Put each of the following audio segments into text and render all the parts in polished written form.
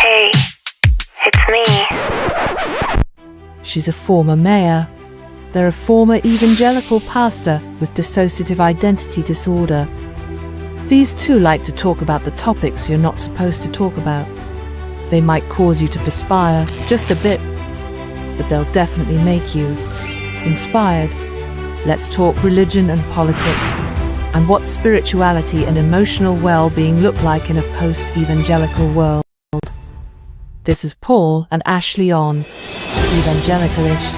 Hey, it's me. She's a former mayor. They're a former evangelical pastor with dissociative identity disorder. These two like to talk about the topics you're not supposed to talk about. They might cause you to perspire just a bit, but they'll definitely make you inspired. Let's talk religion and politics, and what spirituality and emotional well-being look like in a post-evangelical world. This is Paul and Ashley on Evangelical-ish.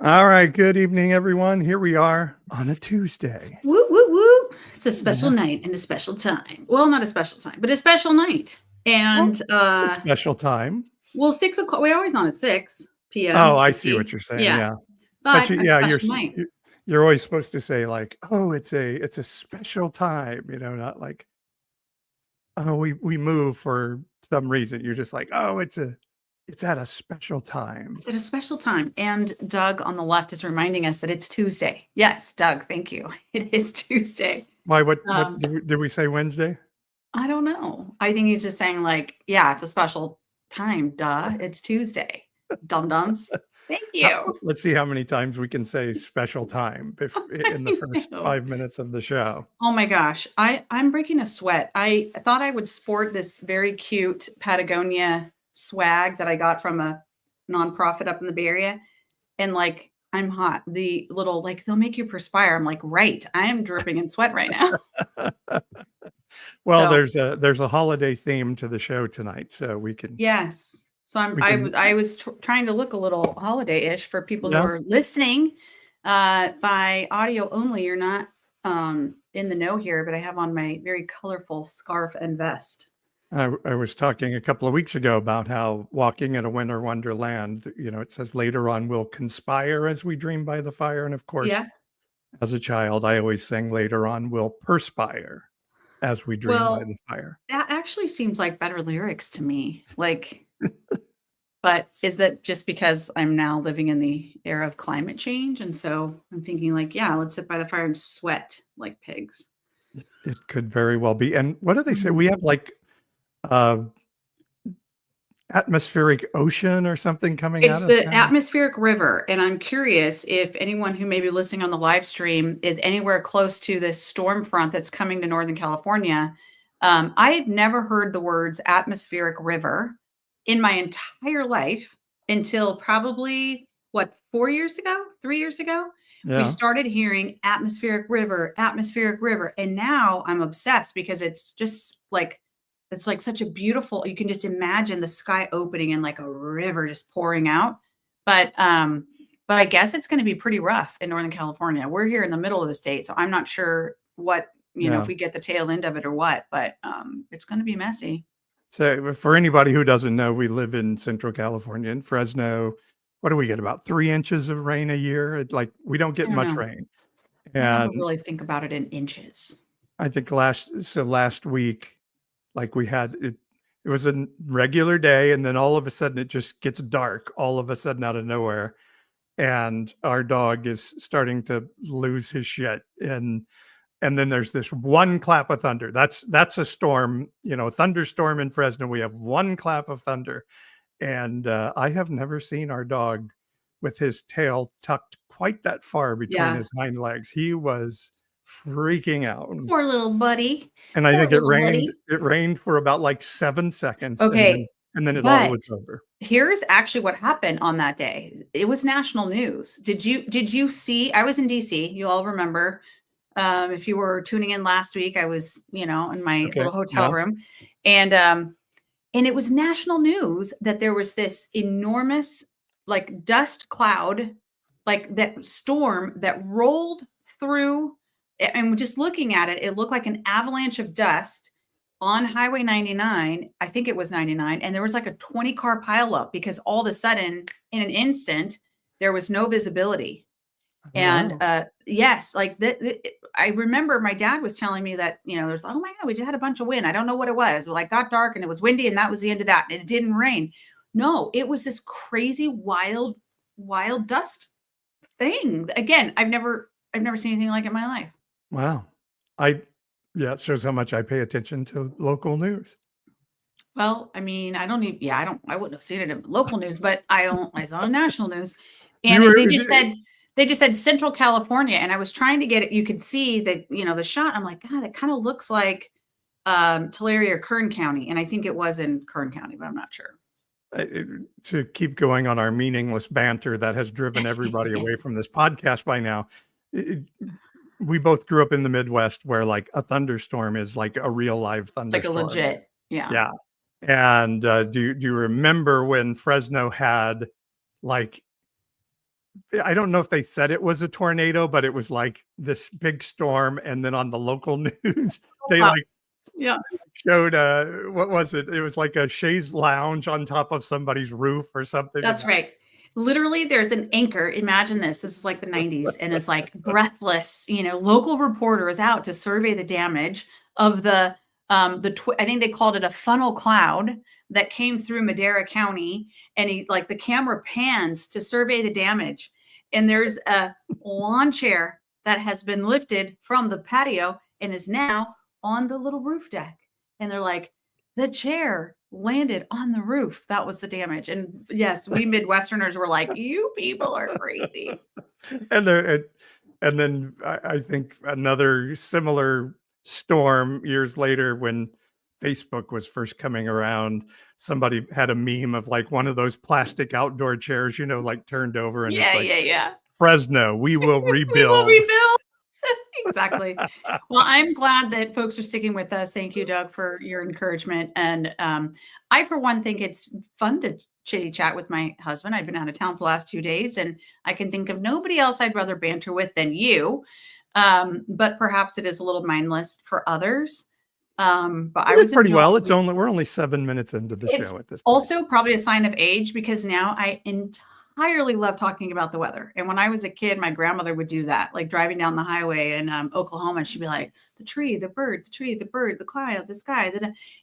All right, good evening, everyone. Here we are on a Tuesday. Woo, woo, woo. It's a special night and a special time. Well, not a special time, but a special night. And It's a special time. well, 6 o'clock. We're always on at 6 p.m. Oh, I see what you're saying. Yeah. But You're always supposed to say like, oh, it's a special time, not like, oh, we move for some reason. You're just like, oh, it's at a special time. It's at a special time. And Doug on the left is reminding us that it's Tuesday. Yes, Doug, thank you. It is Tuesday. Why? What did we say Wednesday? I don't know. I think he's just saying like, yeah, it's a special time. Duh, it's Tuesday. Dum-dums. Thank you. Let's see how many times we can say special time in the first 5 minutes of the show. Oh my gosh. I'm breaking a sweat. I thought I would sport this very cute Patagonia swag that I got from a nonprofit up in the Bay Area. And like, I'm hot. The little, like, they'll make you perspire. I'm like, right. I am dripping in sweat right now. Well, there's a holiday theme to the show tonight, so we can. Yes. So I was trying to look a little holiday-ish for people who are listening by audio only. You're not in the know here, but I have on my very colorful scarf and vest. I was talking a couple of weeks ago about how walking in a winter wonderland, it says later on we'll conspire as we dream by the fire. And of course, as a child, I always sang later on we'll perspire as we dream by the fire. That actually seems like better lyrics to me. Like, but is that just because I'm now living in the era of climate change? And so I'm thinking like, yeah, let's sit by the fire and sweat like pigs. It could very well be. And what do they say? We have like atmospheric ocean or something coming out of it. It's the atmospheric river. And I'm curious if anyone who may be listening on the live stream is anywhere close to this storm front that's coming to Northern California. I had never heard the words atmospheric river in my entire life until probably 3 years ago. We started hearing atmospheric river. And now I'm obsessed because it's just like, it's like such a beautiful, you can just imagine the sky opening and like a river just pouring out. But I guess it's going to be pretty rough in Northern California. We're here in the middle of the state, so I'm not sure what, if we get the tail end of it or what, but it's going to be messy. So for anybody who doesn't know, we live in Central California, in Fresno. What do we get? About 3 inches of rain a year? We don't get much rain. And I don't really think about it in inches. I think last week, like we had it was a regular day, and then all of a sudden it just gets dark all of a sudden out of nowhere, and our dog is starting to lose his shit, and then there's this one clap of thunder. That's a storm, a thunderstorm in Fresno. We have one clap of thunder, and I have never seen our dog with his tail tucked quite that far between his hind legs. He was freaking out. Poor little buddy. And I think it rained for about like 7 seconds. Okay. And then it all was over. Here's actually what happened on that day. It was national news. Did you see? I was in DC. You all remember. If you were tuning in last week, I was, in my little hotel room. And it was national news that there was this enormous like dust cloud, like that storm that rolled through. And just looking at it, it looked like an avalanche of dust on Highway 99. I think it was 99. And there was like a 20-car pileup because all of a sudden, in an instant, there was no visibility. And yes, like I remember my dad was telling me that, there's, oh my God, we just had a bunch of wind. I don't know what it was. Well, it got dark and it was windy and that was the end of that. And it didn't rain. No, it was this crazy, wild dust thing. Again, I've never seen anything like it in my life. Wow. It shows how much I pay attention to local news. Well, I mean, I don't even, yeah, I wouldn't have seen it in local news, but I saw it on national news. You And were they just said Central California. And I was trying to get it. You could see that, the shot. I'm like, God, it kind of looks like Tulare or Kern County. And I think it was in Kern County, but I'm not sure. To keep going on our meaningless banter that has driven everybody away from this podcast by now. We both grew up in the Midwest where like a thunderstorm is like a real live thunderstorm. Like a legit. Yeah. Yeah. And do you remember when Fresno had like, I don't know if they said it was a tornado, but it was like this big storm. And then on the local news, they like showed what was it? It was like a chaise lounge on top of somebody's roof or something. That's right. Literally, there's an anchor. Imagine this. This is like the 90s, and it's like breathless. Local reporter is out to survey the damage of I think they called it a funnel cloud that came through Madera County, and the camera pans to survey the damage, and there's a lawn chair that has been lifted from the patio and is now on the little roof deck, and they're like, the chair landed on the roof. That was the damage. And yes, we Midwesterners were like, you people are crazy. And then I think another similar storm years later when Facebook was first coming around, somebody had a meme of like one of those plastic outdoor chairs, like turned over, and it's like, Fresno, we will rebuild. We will rebuild. Exactly. Well, I'm glad that folks are sticking with us. Thank you, Doug, for your encouragement. And I, for one, think it's fun to chitty chat with my husband. I've been out of town for the last 2 days, and I can think of nobody else I'd rather banter with than you. But perhaps it is a little mindless for others. But I was pretty well. We're only 7 minutes into the show at this point. Also probably a sign of age, because now I entirely love talking about the weather. And when I was a kid, my grandmother would do that, like driving down the highway in Oklahoma. She'd be like, the tree, the bird, the tree, the bird, the cloud, the sky.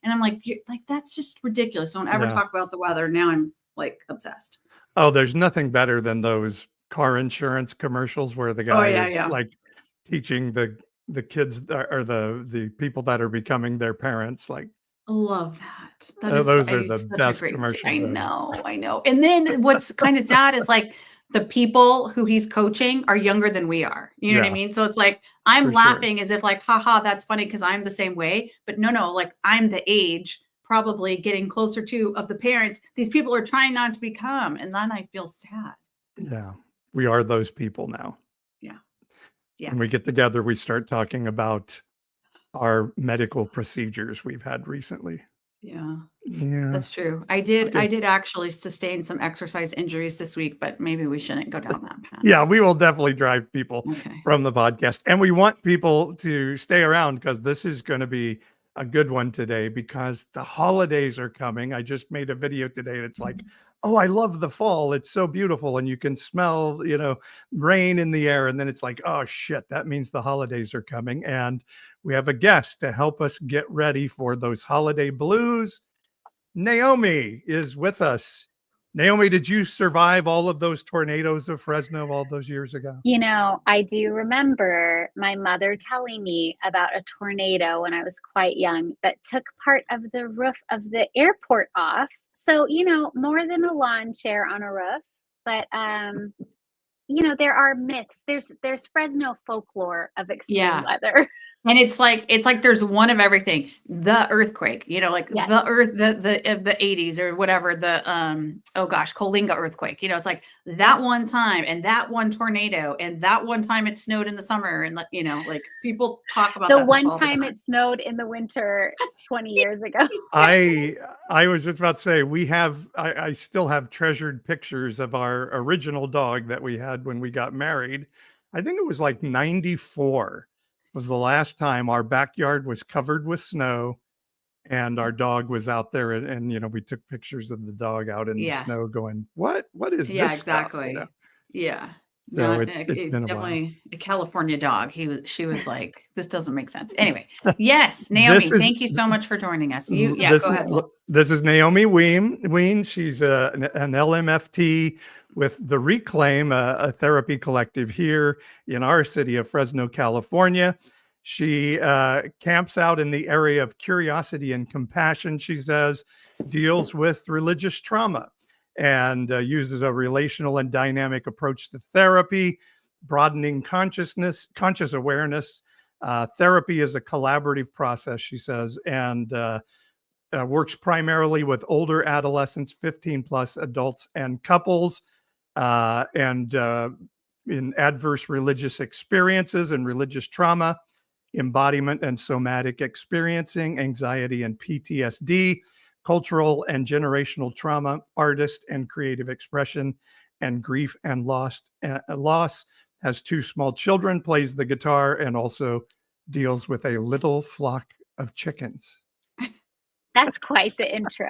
And I'm like, that's just ridiculous. Don't ever talk about the weather. Now I'm like obsessed. Oh, there's nothing better than those car insurance commercials where the guy is like teaching the kids or the people that are becoming their parents, like, love that. Those are the best commercials. I know. And then what's kind of sad is like the people who he's coaching are younger than we are. You know what I mean? So it's like, I'm laughing as if like, haha, that's funny because I'm the same way. But no, like I'm the age probably getting closer to of the parents these people are trying not to become. And then I feel sad. Yeah. We are those people now. Yeah. When we get together, we start talking about our medical procedures we've had recently. Yeah, that's true. I did actually sustain some exercise injuries this week, but maybe we shouldn't go down that path. Yeah, we will definitely drive people from the podcast, and we want people to stay around because this is going to be a good one today because the holidays are coming. I just made a video today and it's like, oh, I love the fall. It's so beautiful. And you can smell, rain in the air. And then it's like, oh shit, that means the holidays are coming. And we have a guest to help us get ready for those holiday blues. Naomi is with us. Naomi, did you survive all of those tornadoes of Fresno all those years ago? I do remember my mother telling me about a tornado when I was quite young that took part of the roof of the airport off. So, more than a lawn chair on a roof, but, there are myths. There's Fresno folklore of extreme weather. And it's like there's one of everything. The earthquake, the earth, the 80s or whatever, the Coalinga earthquake. It's like that one time and that one tornado and that one time it snowed in the summer and like people talk about the one time it snowed in the winter 20 years ago. I was just about to say I still have treasured pictures of our original dog that we had when we got married. I think it was like 94. Was the last time our backyard was covered with snow and our dog was out there and we took pictures of the dog out in the snow going, what is this exactly stuff? Yeah. So it's been definitely a California dog. She was like, this doesn't make sense. Anyway, yes, Naomi, thank you so much for joining us. Go ahead. This is Naomi Wiens. She's an LMFT with the Reclaim, a therapy collective here in our city of Fresno, California. She camps out in the area of curiosity and compassion, she says, deals with religious trauma, and uses a relational and dynamic approach to therapy, broadening conscious awareness. Therapy is a collaborative process, she says, and works primarily with older adolescents, 15 plus adults and couples, and in adverse religious experiences and religious trauma, embodiment and somatic experiencing, anxiety and PTSD, cultural and generational trauma, artist and creative expression, and grief and loss. Has 2 small children, plays the guitar, and also deals with a little flock of chickens. That's quite the intro.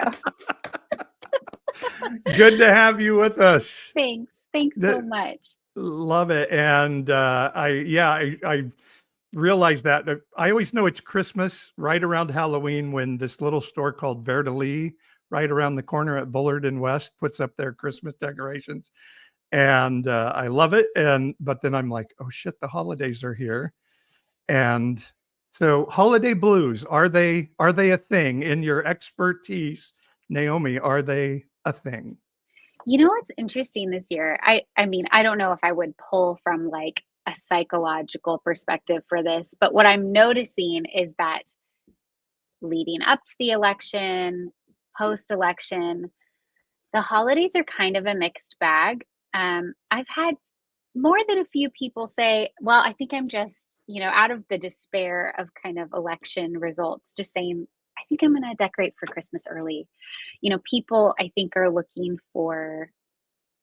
Good to have you with us. Thanks so much. Love it. And I realized that I always know it's Christmas right around Halloween when this little store called Verdelie right around the corner at Bullard and West puts up their Christmas decorations. And I love it. But then I'm like, oh shit, the holidays are here. And so holiday blues, are they a thing in your expertise, Naomi? Are they a thing? You know what's interesting this year? I mean, I don't know if I would pull from like a psychological perspective for this, but what I'm noticing is that leading up to the election, post-election, the holidays are kind of a mixed bag. I've had more than a few people say, well, I think I'm just, out of the despair of kind of election results, just saying, I think I'm going to decorate for Christmas early. People, I think, are looking for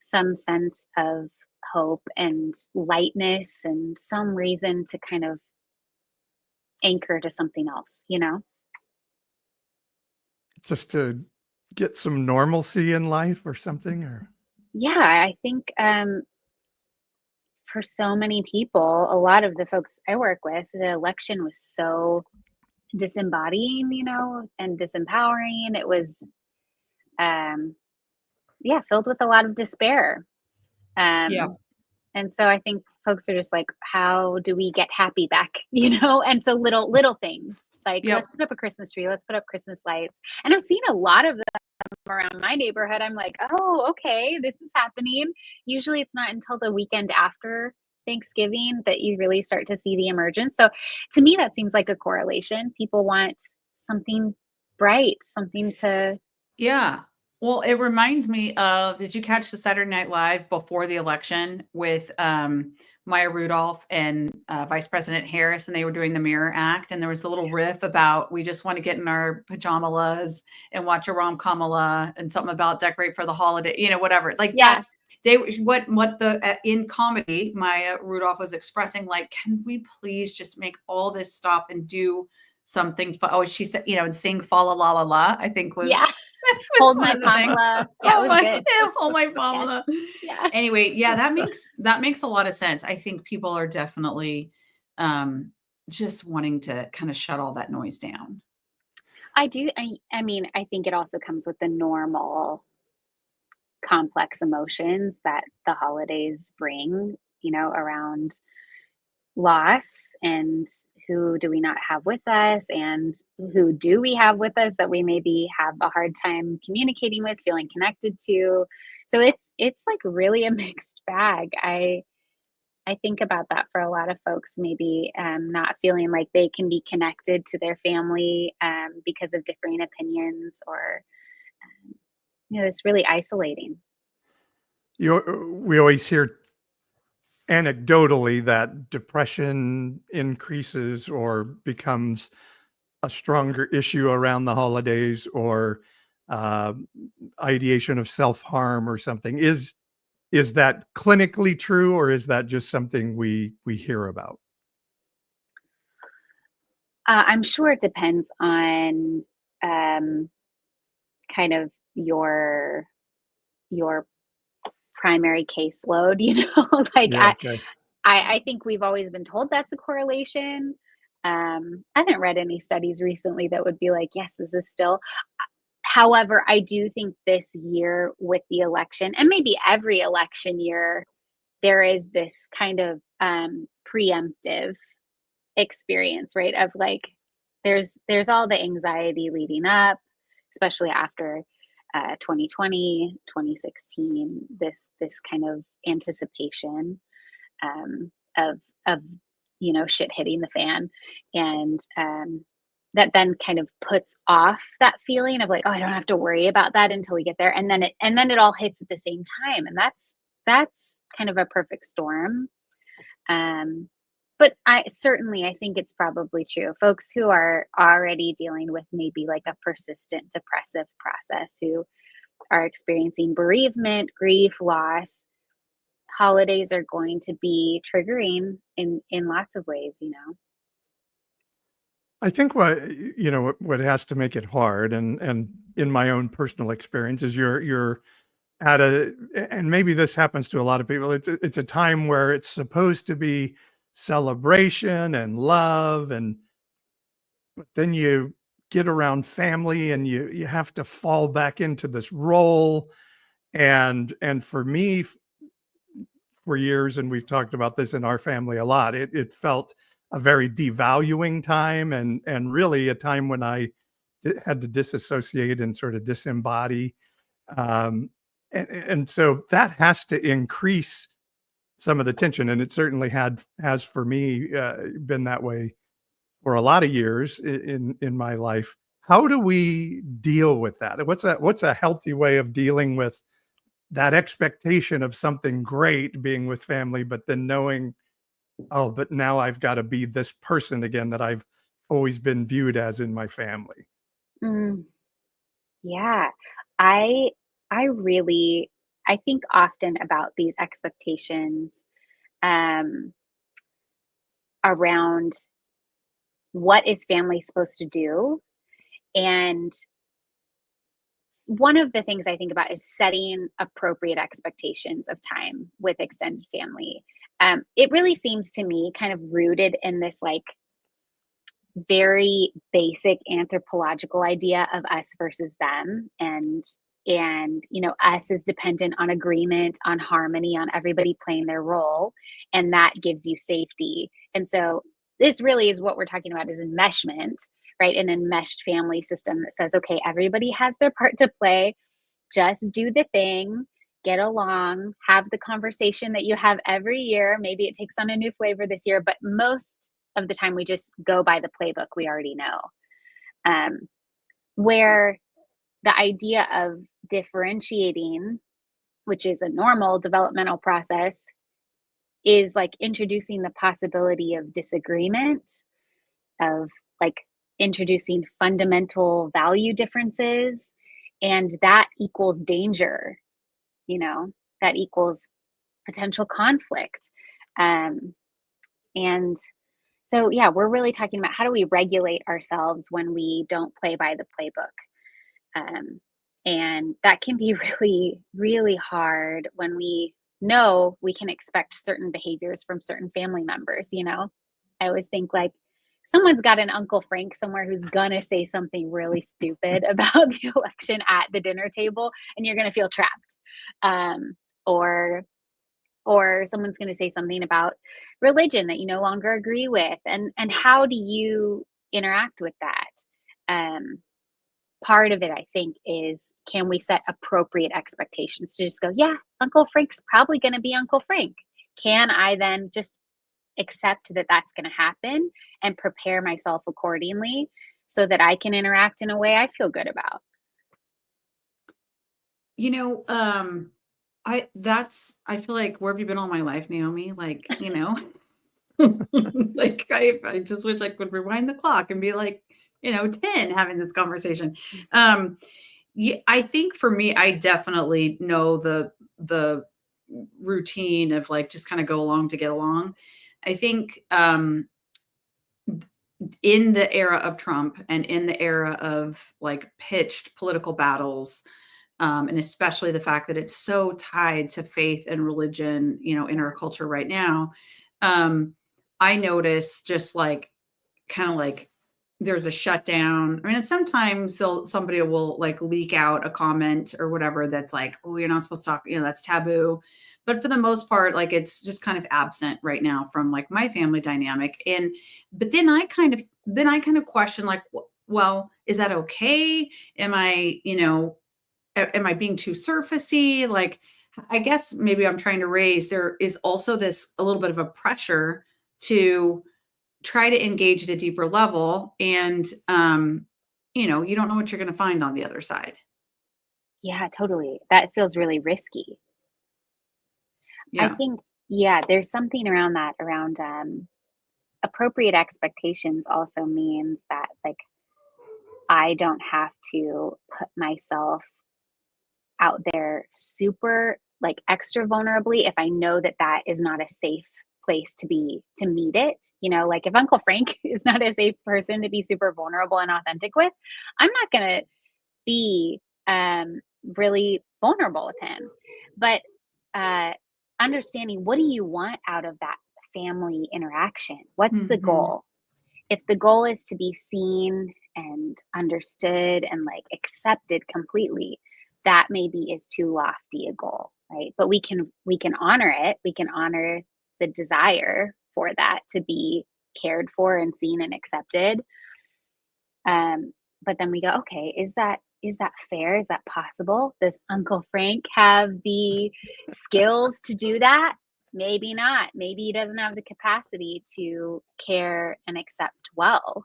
some sense of hope and lightness and some reason to kind of anchor to something else, Just to get some normalcy in life or something? Or yeah, I think for so many people, a lot of the folks I work with, the election was so disembodying, and disempowering. It was filled with a lot of despair. Yeah. And so I think folks are just like, how do we get happy back? And so little things like, Yep. let's put up a Christmas tree, let's put up Christmas lights. And I've seen a lot of them around my neighborhood. I'm like, oh, okay, this is happening. Usually it's not until the weekend after Thanksgiving that you really start to see the emergence. So to me, that seems like a correlation. People want something bright, something to. Yeah. Well, it reminds me of, did you catch the Saturday Night Live before the election with Maya Rudolph and Vice President Harris, and they were doing the Mirror Act, and there was a little riff about, we just want to get in our pajamalas and watch a rom-comala and something about decorate for the holiday, whatever. Like that's what the in comedy Maya Rudolph was expressing, like, can we please just make all this stop and do something? She said, and sing fa la la la la, I think was. Yeah. Hold my pamela. Yeah, it was good. Hold my pamela. Yeah. Anyway, that makes a lot of sense. I think people are definitely just wanting to kind of shut all that noise down. I do. I mean, I think it also comes with the normal complex emotions that the holidays bring, around loss and who do we not have with us and who do we have with us that we maybe have a hard time communicating with, feeling connected to. So it's like really a mixed bag. I think about that for a lot of folks, maybe not feeling like they can be connected to their family because of differing opinions, or it's really isolating. We always hear anecdotally that depression increases or becomes a stronger issue around the holidays, or ideation of self-harm or something. Is that clinically true, or is that just something we hear about? I'm sure it depends on kind of your primary caseload, like I think we've always been told that's a correlation. I haven't read any studies recently that would be like, yes, this is still. However, I do think this year with the election, and maybe every election year, there is this kind of preemptive experience, right? Of like, there's all the anxiety leading up, especially after 2020, 2016, this kind of anticipation of shit hitting the fan, and that then kind of puts off that feeling of like, oh, I don't have to worry about that until we get there, and then it all hits at the same time, and that's kind of a perfect storm. But I think it's probably true. Folks who are already dealing with maybe like a persistent depressive process, who are experiencing bereavement, grief, loss, holidays are going to be triggering in lots of ways, I think what has to make it hard, and in my own personal experience, is you're at and maybe this happens to a lot of people. It's a time where it's supposed to be celebration and love, but then you get around family and you have to fall back into this role. And for me, for years, and we've talked about this in our family a lot, it felt a very devaluing time, and really a time when I had to disassociate and sort of disembody. And so that has to increase some of the tension, and it certainly has for me been that way for a lot of years in my life. How do we deal with that? What's a healthy way of dealing with that expectation of something great being with family, but then knowing, oh, but now I've got to be this person again that I've always been viewed as in my family? Mm, yeah. I really I think often about these expectations um around what is family supposed to do. And one of the things I think about is setting appropriate expectations of time with extended family. It really seems to me kind of rooted in this like very basic anthropological idea of us versus them, and us is dependent on agreement, on harmony, on everybody playing their role, and that gives you safety. And so this really is what we're talking about, is enmeshment, right? An enmeshed family system that says, okay, everybody has their part to play, just do the thing, get along, have the conversation that you have every year. Maybe it takes on a new flavor this year, but most of the time we just go by the playbook we already know. Where the idea of differentiating, which is a normal developmental process, is like introducing the possibility of disagreement, of like introducing fundamental value differences, and that equals danger, that equals potential conflict. And so, yeah, we're really talking about how do we regulate ourselves when we don't play by the playbook. And that can be really, really hard when we know we can expect certain behaviors from certain family members. I always think like someone's got an Uncle Frank somewhere who's gonna say something really stupid about the election at the dinner table, and you're gonna feel trapped. Or someone's going to say something about religion that you no longer agree with, and how do you interact with that? Part of it, I think, is, can we set appropriate expectations to just go, yeah, Uncle Frank's probably going to be Uncle Frank. Can I then just accept that that's going to happen and prepare myself accordingly so that I can interact in a way I feel good about? I feel like, where have you been all my life, Naomi? Like, like I just wish I could rewind the clock and be like, 10 having this conversation. Yeah, I think for me, I definitely know the routine of like, just kind of go along to get along. I think in the era of Trump and in the era of like pitched political battles, and especially the fact that it's so tied to faith and religion, in our culture right now, I notice just like kind of like there's a shutdown. I mean, sometimes somebody will like leak out a comment or whatever that's like, oh, you're not supposed to talk, that's taboo. but for the most part, like it's just kind of absent right now from like my family dynamic. But then I kind of question like, well, is that okay? Am I being too surfacey? Like, I guess maybe I'm trying to raise, there is also a little bit of a pressure to try to engage at a deeper level. And, you don't know what you're going to find on the other side. Yeah, totally. That feels really risky. Yeah. I think, there's something around that, around appropriate expectations also means that like I don't have to put myself out there super like extra vulnerably if I know that that is not a safe place to meet it. Like if Uncle Frank is not a safe person to be super vulnerable and authentic with, I'm not going to be really vulnerable with him. But understanding, what do you want out of that family interaction? What's the goal? If the goal is to be seen and understood and like accepted completely, that maybe is too lofty a goal, right? But we can honor it. We can honor the desire for that to be cared for and seen and accepted. But then we go, okay, is that fair? Is that possible? Does Uncle Frank have the skills to do that? Maybe not. Maybe he doesn't have the capacity to care and accept well.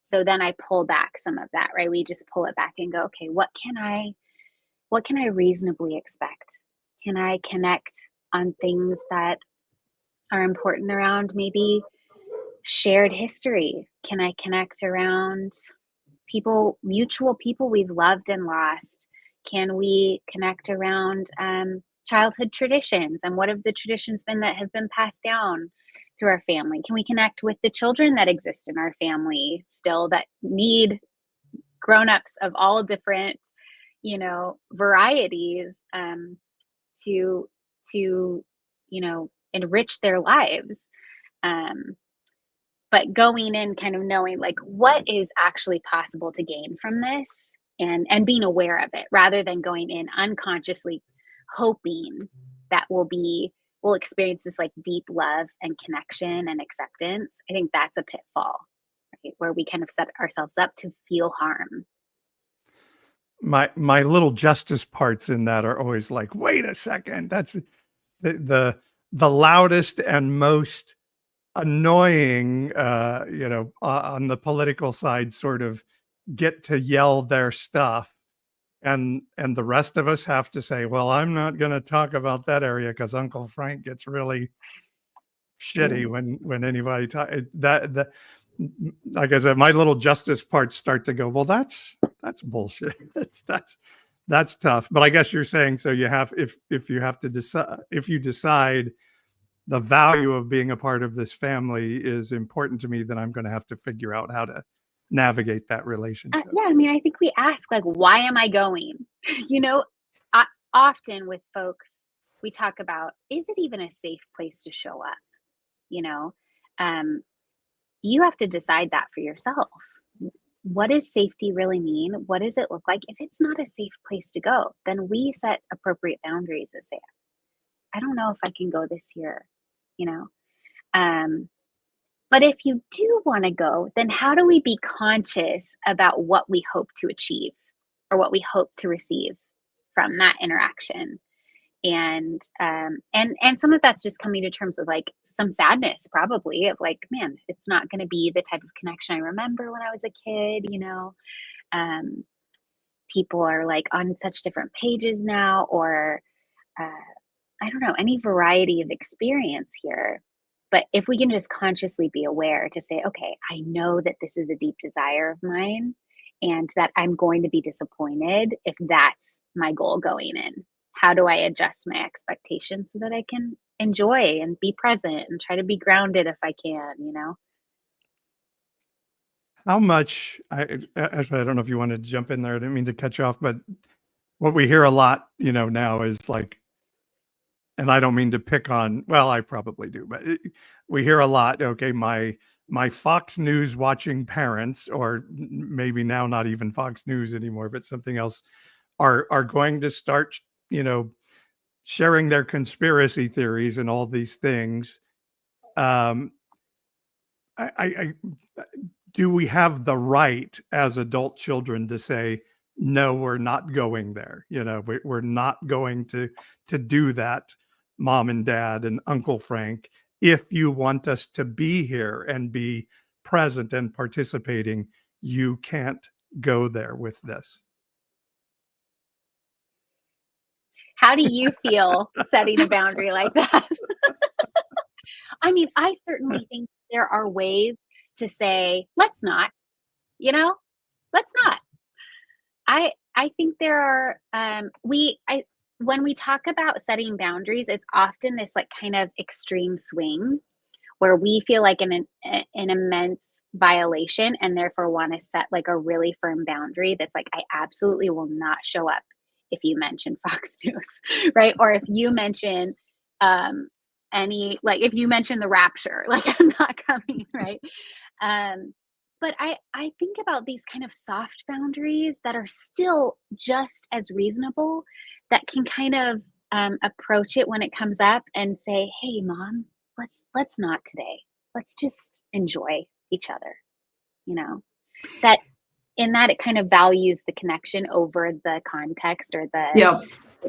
So then I pull back some of that, right? We just pull it back and go, okay, what can I reasonably expect? Can I connect on things that are important around maybe shared history? Can I connect around mutual people we've loved and lost? Can we connect around childhood traditions, and what have the traditions been that have been passed down through our family? Can we connect with the children that exist in our family still that need grown-ups of all different varieties to enrich their lives? But going in kind of knowing like what is actually possible to gain from this, and being aware of it, rather than going in unconsciously hoping that we'll experience this like deep love and connection and acceptance. I think that's a pitfall, right? Where we kind of set ourselves up to feel harm. My little justice parts in that are always like, wait a second, that's the loudest and most annoying, on the political side, sort of get to yell their stuff, and the rest of us have to say, well, I'm not going to talk about that area because Uncle Frank gets really shitty when anybody that like I said, my little justice parts start to go, well, that's bullshit. that's tough. But I guess you're saying, so you have, if you have to decide, if you decide the value of being a part of this family is important to me, then I'm going to have to figure out how to navigate that relationship. I mean, I think we ask like, why am I going? Often with folks, we talk about, is it even a safe place to show up? You have to decide that for yourself. What does safety really mean? What does it look like? If it's not a safe place to go, then we set appropriate boundaries that say, I don't know if I can go this year, but if you do want to go, then how do we be conscious about what we hope to achieve or what we hope to receive from that interaction? And some of that's just coming to terms with like some sadness, probably, of like, man, it's not going to be the type of connection I remember when I was a kid. People are like on such different pages now, or I don't know, any variety of experience here. But if we can just consciously be aware to say, okay, I know that this is a deep desire of mine, and that I'm going to be disappointed if that's my goal going in. How do I adjust my expectations so that I can enjoy and be present and try to be grounded if I can, How much, actually, I don't know if you wanted to jump in there. I didn't mean to cut you off, but what we hear a lot, now is like, and I don't mean to pick on, well, I probably do, but we hear a lot, okay, my Fox News watching parents, or maybe now not even Fox News anymore, but something else, are going to start, sharing their conspiracy theories and all these things. Do we have the right as adult children to say, no, we're not going there? You know, we're not going to do that, Mom and Dad and Uncle Frank. If you want us to be here and be present and participating, you can't go there with this. How do you feel setting a boundary like that? I mean, I certainly think there are ways to say, let's not, you know, let's not. I think there are, when we talk about setting boundaries, it's often this like kind of extreme swing where we feel like an immense violation and therefore want to set like a really firm boundary that's like, I absolutely will not show up if you mention Fox News, right? Or if you mention if you mention the rapture, like I'm not coming, right? But I think about these kind of soft boundaries that are still just as reasonable, that can kind of approach it when it comes up and say, hey, Mom, let's not today. Let's just enjoy each other, you know, that in that it kind of values the connection over the context or the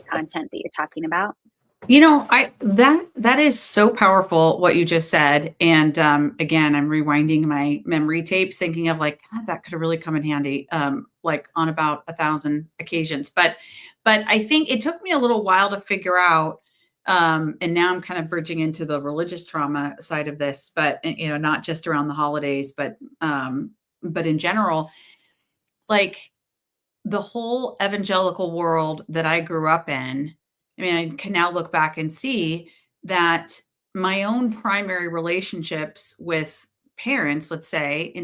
content that you're talking about. You know, that is so powerful what you just said. And again, I'm rewinding my memory tapes, thinking of like, God, that could have really come in handy, like on about 1,000 occasions. But I think it took me a little while to figure out. And now I'm kind of bridging into the religious trauma side of this, but you know, not just around the holidays, but in general, like the whole evangelical world that I grew up in. I mean, I can now look back and see that my own primary relationships with parents, let's say,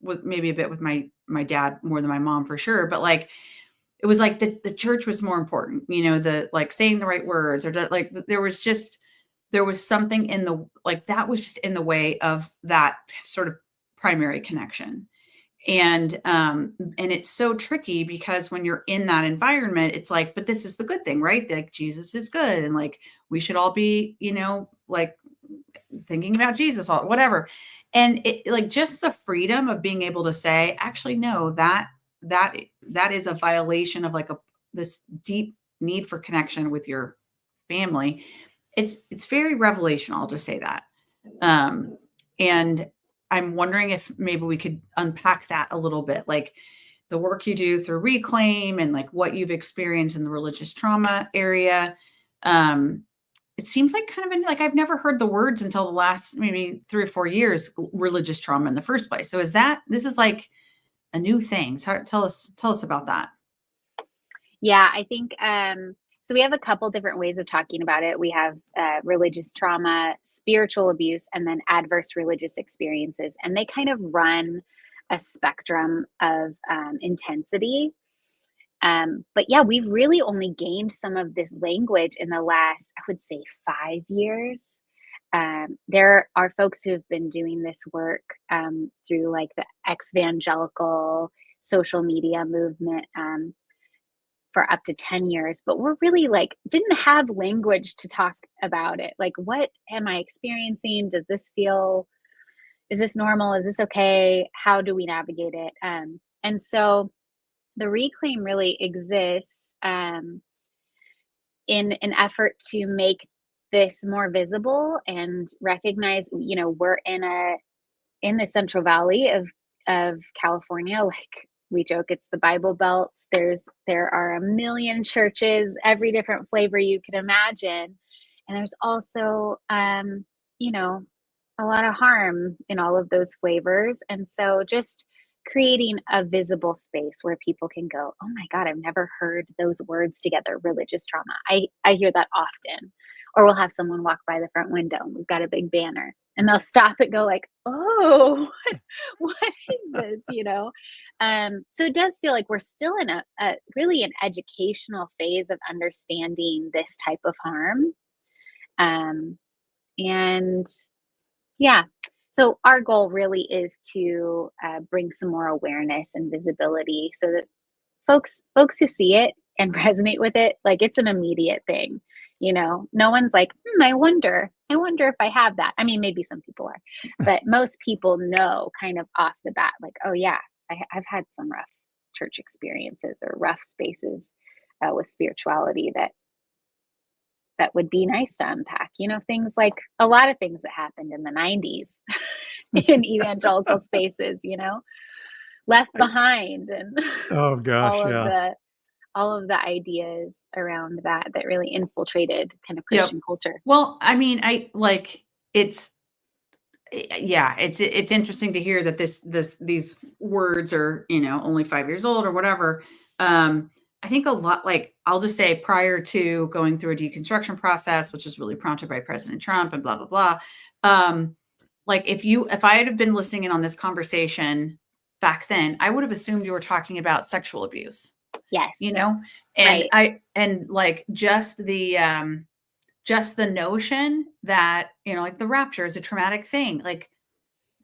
with maybe a bit with my dad more than my mom for sure, but like it was like the church was more important, you know, the like saying the right words, or like there was something in the like that was just in the way of that sort of primary connection. And it's so tricky because when you're in that environment, it's like, but this is the good thing, right? Like Jesus is good. And like, we should all be, you know, like thinking about Jesus, all whatever. And it like just the freedom of being able to say, actually, no, that is a violation of like this deep need for connection with your family. It's very revelational. I'll just say that. And I'm wondering if maybe we could unpack that a little bit, like the work you do through Reclaim and like what you've experienced in the religious trauma area. It seems like kind of like I've never heard the words until the last maybe 3 or 4 years, religious trauma in the first place. So this is like a new thing. So tell us about that. Yeah, I think so we have a couple different ways of talking about it. We have religious trauma, spiritual abuse, and then adverse religious experiences. And they kind of run a spectrum of intensity. But yeah, we've really only gained some of this language in the last, I would say, 5 years. There are folks who have been doing this work through like the ex-evangelical social media movement for up to 10 years, but we're really like, didn't have language to talk about it. Like, what am I experiencing? Does this feel, is this normal? Is this okay? How do we navigate it? And so the Reclaim really exists in an effort to make this more visible and recognize, you know, we're in the Central Valley of California. Like we joke, it's the Bible Belt. There are a million churches, every different flavor you can imagine. And there's also, you know, a lot of harm in all of those flavors. And so just creating a visible space where people can go, oh my God, I've never heard those words together, religious trauma. I hear that often. Or we'll have someone walk by the front window and we've got a big banner and they'll stop and go like, oh, what is this, you know? So it does feel like we're still in a really an educational phase of understanding this type of harm. And yeah, so our goal really is to bring some more awareness and visibility so that folks who see it and resonate with it, like it's an immediate thing. No one's like, I wonder if I have that. I mean, maybe some people are, but most people know kind of off the bat, like, oh yeah, I've had some rough church experiences or rough spaces with spirituality that would be nice to unpack. Things like a lot of things that happened in the 90s in evangelical spaces, Left Behind and Oh gosh, all of yeah. the ideas around that really infiltrated kind of Yep. Christian culture. Well, I mean, it's interesting to hear that these words are, only 5 years old or whatever. I think a lot, like, I'll just say, prior to going through a deconstruction process, which was really prompted by President Trump and blah, blah, blah. Like if I had been listening in on this conversation back then, I would have assumed you were talking about sexual abuse, Yes. and Right. like just the notion that, like the rapture is a traumatic thing. Like,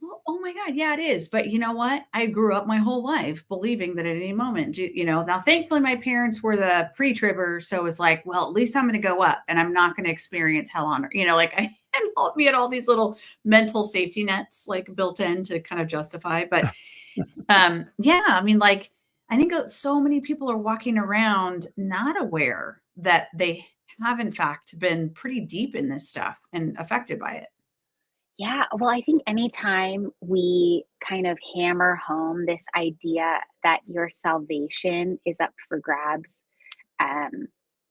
well, oh my God, yeah, it is. But you know what? I grew up my whole life believing that at any moment, now thankfully my parents were the pre-tribbers. So it was like, well, at least I'm going to go up and I'm not going to experience hell on earth. Like we had all these little mental safety nets like built in to kind of justify. But yeah, I mean, like, I think so many people are walking around not aware that they have in fact been pretty deep in this stuff and affected by it. Yeah. Well, I think anytime we kind of hammer home this idea that your salvation is up for grabs, um,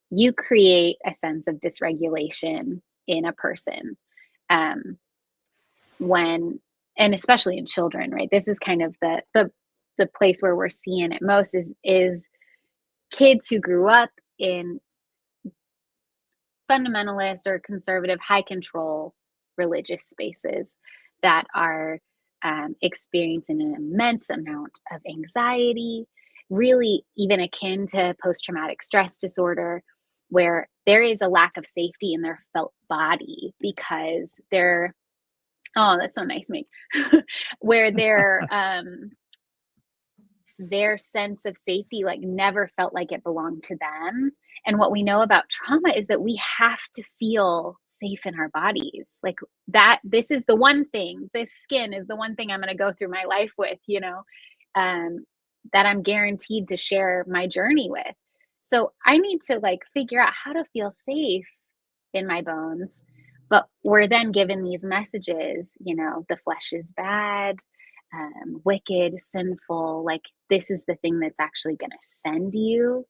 you create a sense of dysregulation in a person. Um, and especially in children, right? This is kind of the place where we're seeing it most is kids who grew up in fundamentalist or conservative high control religious spaces that are experiencing an immense amount of anxiety, really even akin to post-traumatic stress disorder, where there is a lack of safety in their felt body because they're, oh, that's so nice, Meg, where their sense of safety like never felt like it belonged to them. And what we know about trauma is that we have to feel safe in our bodies. Like that, this is the one thing, this skin is the one thing I'm going to go through my life with, that I'm guaranteed to share my journey with. So I need to like figure out how to feel safe in my bones. But we're then given these messages, the flesh is bad, wicked, sinful, like this is the thing that's actually going to send you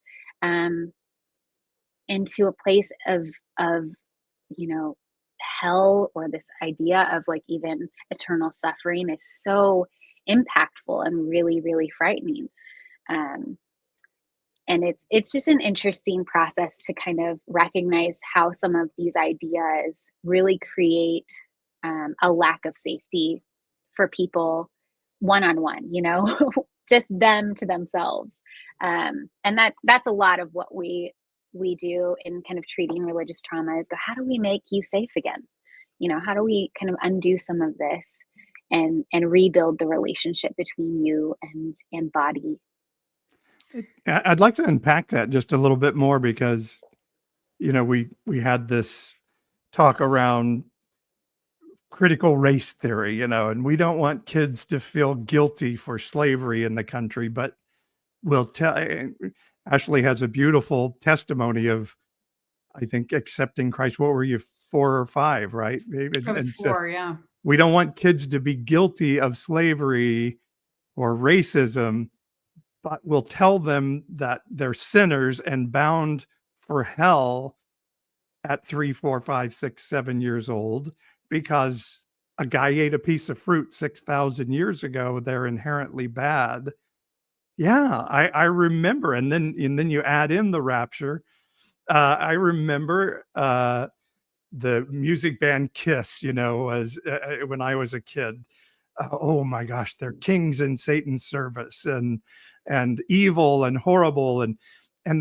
into a place of hell, or this idea of like even eternal suffering is so impactful and really, really frightening. And it's just an interesting process to kind of recognize how some of these ideas really create a lack of safety for people one-on-one, just them to themselves. And that's a lot of what we do in kind of treating religious trauma is go, how do we make you safe again? How do we kind of undo some of this and rebuild the relationship between you and body? I'd like to unpack that just a little bit more because, we had this talk around critical race theory, and we don't want kids to feel guilty for slavery in the country, but we'll tell. Ashley has a beautiful testimony of, I think, accepting Christ. What were you, 4 or 5, right? I was 4, yeah. We don't want kids to be guilty of slavery or racism, but we'll tell them that they're sinners and bound for hell at 3, 4, 5, 6, 7 years old because a guy ate a piece of fruit 6,000 years ago. They're inherently bad. Yeah, I remember. And then you add in the rapture. I remember the music band Kiss, was when I was a kid. Oh my gosh, they're kings in Satan's service and evil and horrible. And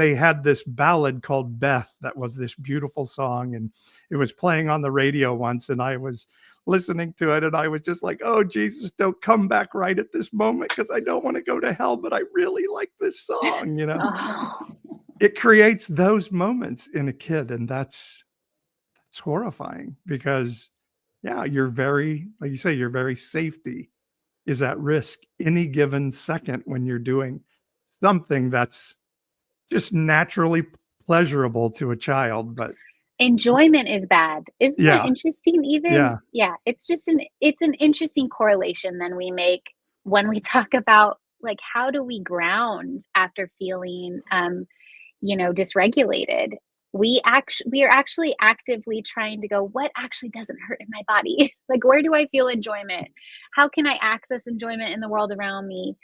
they had this ballad called Beth that was this beautiful song. And it was playing on the radio once. And I was listening to it. And I was just like, oh, Jesus, don't come back right at this moment because I don't want to go to hell. But I really like this song, Oh. it creates those moments in a kid, and that's horrifying because, yeah, you're very, like you say, your very safety is at risk any given second when you're doing something that's just naturally pleasurable to a child. But enjoyment is bad. Isn't that yeah, interesting? yeah, Yeah, it's an interesting correlation then we make when we talk about like how do we ground after feeling dysregulated. We are actually actively trying to go, what actually doesn't hurt in my body? Like, where do I feel enjoyment? How can I access enjoyment in the world around me?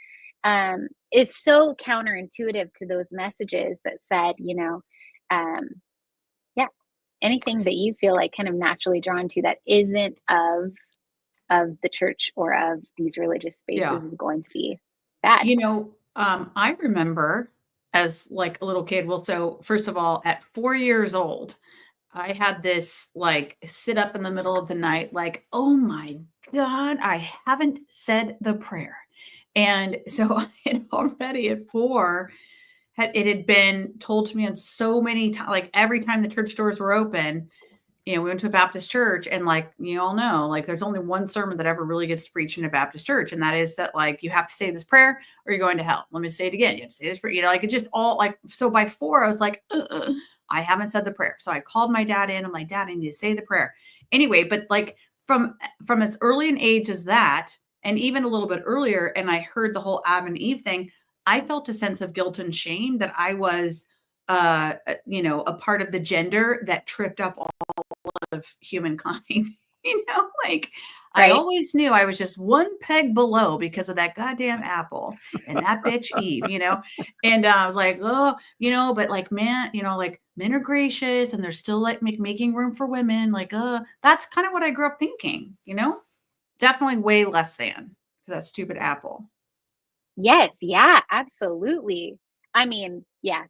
Is so counterintuitive to those messages that said, um, yeah, anything that you feel like kind of naturally drawn to that isn't of the church or of these religious spaces is going to be bad. I remember as like a little kid. Well, so first of all, at 4 years old, I had this like sit up in the middle of the night, like, oh my God, I haven't said the prayer. And so I had already at 4, it had been told to me on so many times, like every time the church doors were open, we went to a Baptist church, and like, you all know, like there's only one sermon that ever really gets preached in a Baptist church. And that is that like, you have to say this prayer or you're going to hell. Let me say it again. You have to say this prayer, like it just all like, so by 4, I was like, I haven't said the prayer. So I called my dad in. I'm like, Dad, I need to say the prayer anyway. But like from as early an age as that, and even a little bit earlier, and I heard the whole Adam and Eve thing, I felt a sense of guilt and shame that I was, a part of the gender that tripped up all of humankind. Like I Right. always knew I was just one peg below because of that goddamn apple and that bitch Eve, and I was like, oh, but like, man, like men are gracious and they're still like making room for women. Like, that's kind of what I grew up thinking, definitely way less than that stupid apple. Yes, yeah, absolutely. I mean, yeah,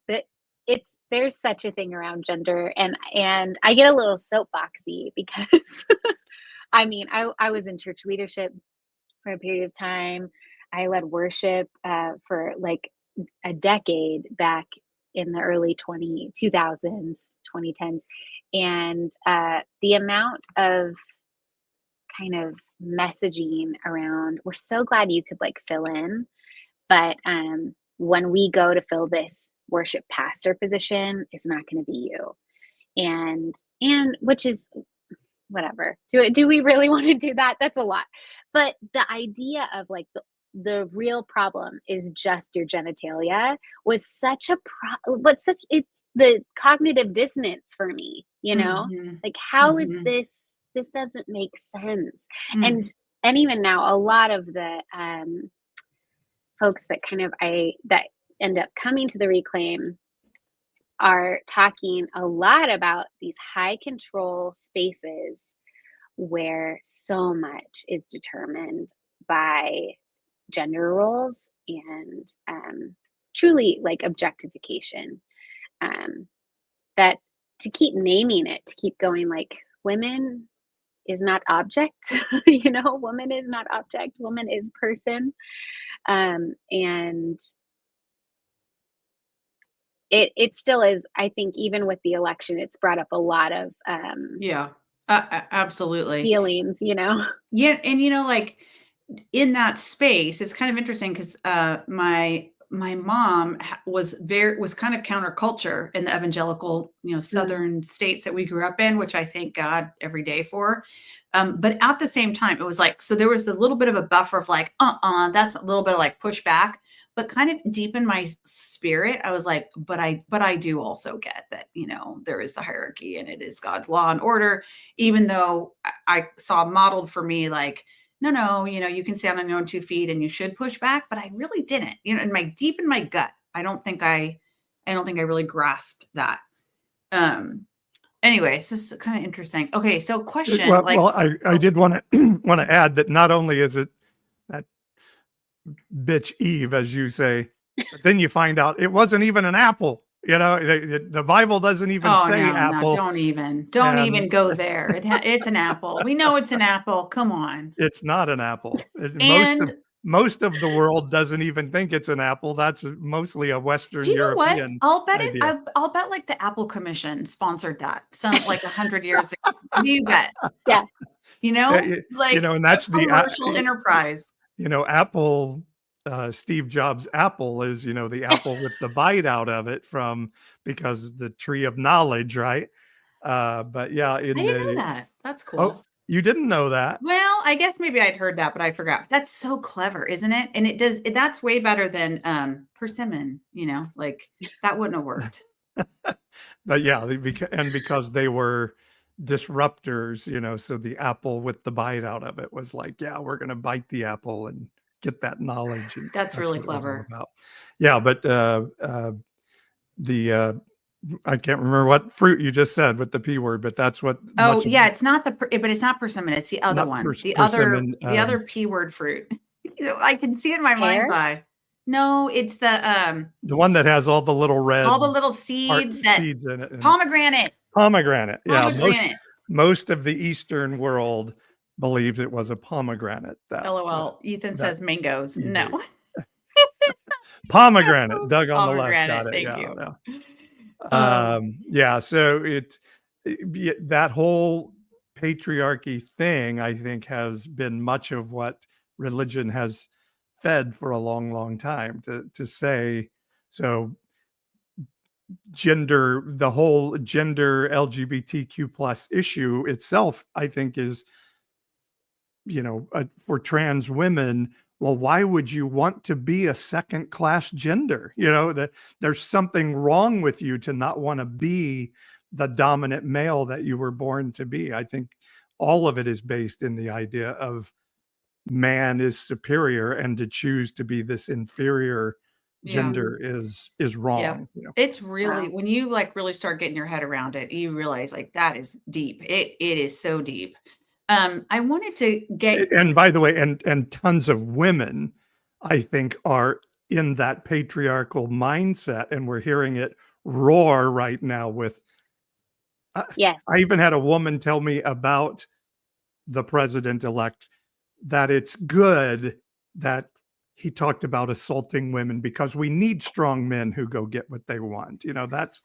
there's such a thing around gender, and I get a little soapboxy because I mean, I was in church leadership for a period of time. I led worship for like a decade back in the early 2000s, 2010s, and the amount of kind of messaging around, we're so glad you could like fill in, but when we go to fill this worship pastor position, it's not going to be you. And which is whatever. Do we really want to do that? That's a lot. But the idea of like the real problem is just your genitalia was such a it's the cognitive dissonance for me, Mm-hmm. like how is Mm-hmm. this doesn't make sense. Mm. And even now a lot of the folks that that end up coming to the Reclaim are talking a lot about these high control spaces where so much is determined by gender roles and truly like objectification. That to keep naming it, to keep going like women is not object, woman is not object, woman is person. And it still is, I think, even with the election, it's brought up a lot of absolutely feelings, Yeah, and like in that space, it's kind of interesting because my mom was kind of counterculture in the evangelical, southern states that we grew up in, which I thank God every day for. But at the same time, it was like, so there was a little bit of a buffer of like, that's a little bit of like pushback. But kind of deep in my spirit, I was like, but I do also get that, there is the hierarchy and it is God's law and order, even though I saw modeled for me like, no, you can stand on your own 2 feet and you should push back, but I really didn't, deep in my gut. I don't think I really grasped that. Anyway, it's just kind of interesting. Okay. So question. I did want to add that not only is it that bitch Eve, as you say, but then you find out it wasn't even an apple. The Bible doesn't even say apple. No, don't even go there. It's an apple. We know it's an apple. Come on. It's not an apple. most of the world doesn't even think it's an apple. That's mostly a Western Do you know what? European I'll bet idea. I'll bet like the Apple Commission sponsored that like 100 years ago. You bet. Yeah. You know, it's like and that's a commercial enterprise. Apple, Steve Jobs' Apple is, the apple with the bite out of it because the tree of knowledge, right? But yeah, I didn't know that. That's cool. Oh, you didn't know that? Well, I guess maybe I'd heard that, but I forgot. That's so clever, isn't it? And that's way better than persimmon, like that wouldn't have worked. But yeah, because they were disruptors, so the apple with the bite out of it was like, yeah, we're going to bite the apple and get that knowledge. And that's really what it was all clever. about. Yeah, but I can't remember what fruit you just said with the P word, but that's what. Oh yeah, it's not but it's not persimmon. It's the other one. The other P word fruit. I can see it in my mind's eye. No, it's the one that has all the little seeds seeds in it. Pomegranate. Yeah. Most of the Eastern world believes it was a pomegranate. LOL. Ethan says mangoes. No. Pomegranate. Doug on the left got it. Thank you. Yeah. So that whole patriarchy thing, I think, has been much of what religion has fed for a long, long time to say. So the whole gender LGBTQ plus issue itself, I think, is, for trans women, well, why would you want to be a second class gender? That there's something wrong with you to not want to be the dominant male that you were born to be. I think all of it is based in the idea of man is superior, and to choose to be this inferior gender is wrong. Yeah. It's really, when you really start getting your head around it, you realize that is deep. It is so deep. I wanted to get, and by the way, and tons of women, I think, are in that patriarchal mindset, and we're hearing it roar right now with. Yes. I even had a woman tell me about the president-elect that it's good that he talked about assaulting women because we need strong men who go get what they want. That's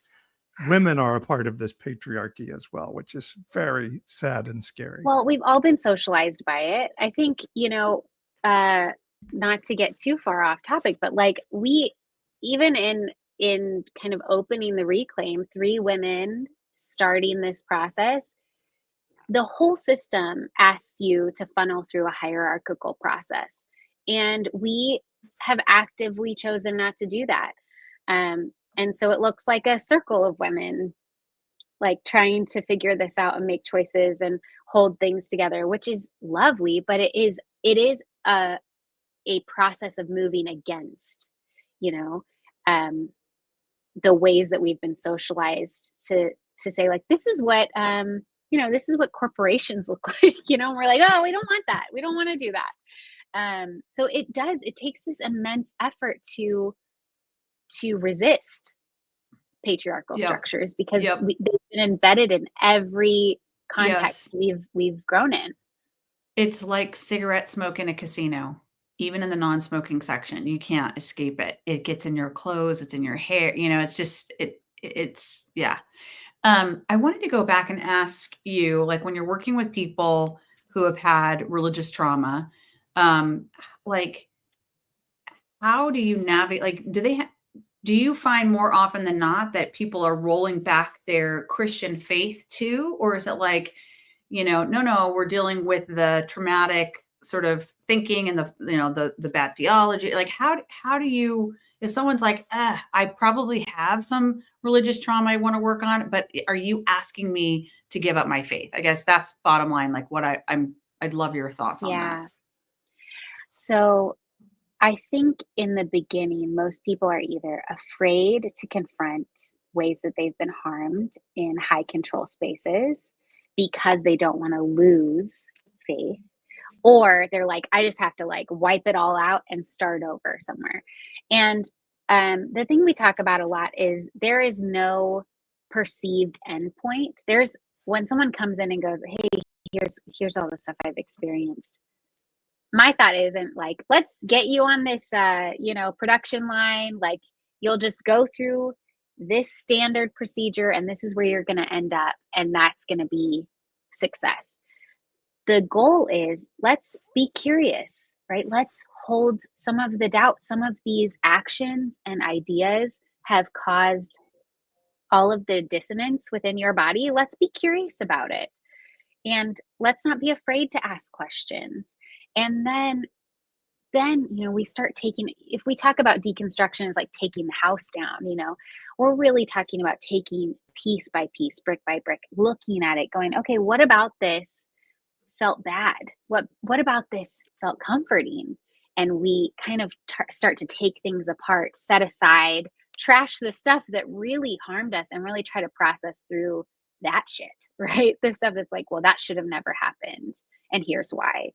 women are a part of this patriarchy as well, which is very sad and scary. Well, we've all been socialized by it. I think, not to get too far off topic, but we, even in kind of opening the Reclaim, 3 women starting this process, the whole system asks you to funnel through a hierarchical process. And we have actively chosen not to do that. And so it looks like a circle of women, trying to figure this out and make choices and hold things together, which is lovely, but it is a process of moving against, the ways that we've been socialized to say, this is what, this is what corporations look like, and we're like, oh, we don't want that. We don't want to do that. So it takes this immense effort to resist patriarchal structures, because they've been embedded in every context we've grown in. It's like cigarette smoke in a casino. Even in the non-smoking section, you can't escape it. It gets in your clothes, it's in your hair, it's just, it's yeah. I wanted to go back and ask you, when you're working with people who have had religious trauma, how do you navigate, do you find more often than not that people are rolling back their Christian faith too? Or is it no, we're dealing with the traumatic sort of thinking and the bad theology? How do you, if someone's I probably have some religious trauma I want to work on, but are you asking me to give up my faith? I guess that's bottom line, what I'd love your thoughts on that. So I think in the beginning, most people are either afraid to confront ways that they've been harmed in high control spaces because they don't want to lose faith, or they're I just have to wipe it all out and start over somewhere. And the thing we talk about a lot is there is no perceived endpoint. When someone comes in and goes, hey, here's all the stuff I've experienced, my thought isn't like, let's get you on this, production line. Like, you'll just go through this standard procedure and this is where you're going to end up. And that's going to be success. The goal is, let's be curious, right? Let's hold some of the doubt. Some of these actions and ideas have caused all of the dissonance within your body. Let's be curious about it. And let's not be afraid to ask questions. And then we start taking, if we talk about deconstruction as like taking the house down, we're really talking about taking piece by piece, brick by brick, looking at it, going, okay, what about this felt bad? What about this felt comforting? And we kind of start to take things apart, set aside, trash the stuff that really harmed us, and really try to process through that shit, right? The stuff that's like, well, that should have never happened, and here's why.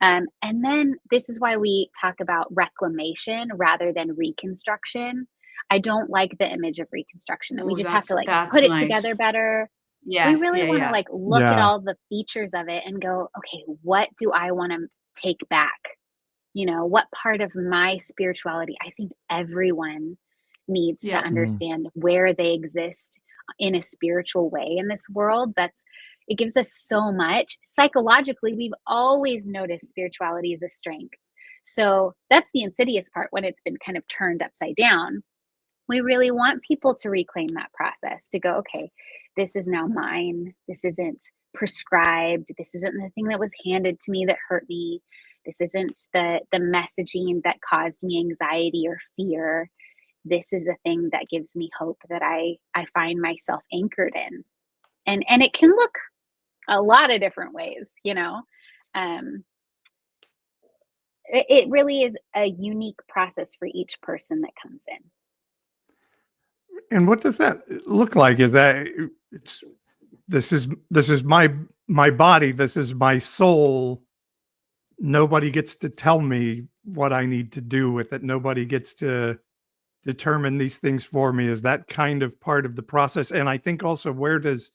And then this is why we talk about reclamation rather than reconstruction. I don't like the image of reconstruction, that we just have to like put it together better. Yeah. We really want to like look at all the features of it and go, okay, what do I want to take back? What part of my spirituality? I think everyone needs to understand where they exist in a spiritual way in this world. It gives us so much. Psychologically, we've always noticed spirituality as a strength. So that's the insidious part when it's been kind of turned upside down. We really want people to reclaim that process, to go, okay, this is now mine. This isn't prescribed. This isn't the thing that was handed to me that hurt me. This isn't the messaging that caused me anxiety or fear. This is a thing that gives me hope, that I find myself anchored in. And it can look a lot of different ways, it really is a unique process for each person that comes in. And what does that look like? Is that this is my body, this is my soul. Nobody gets to tell me what I need to do with it. Nobody gets to determine these things for me. Is that kind of part of the process? And I think also, where does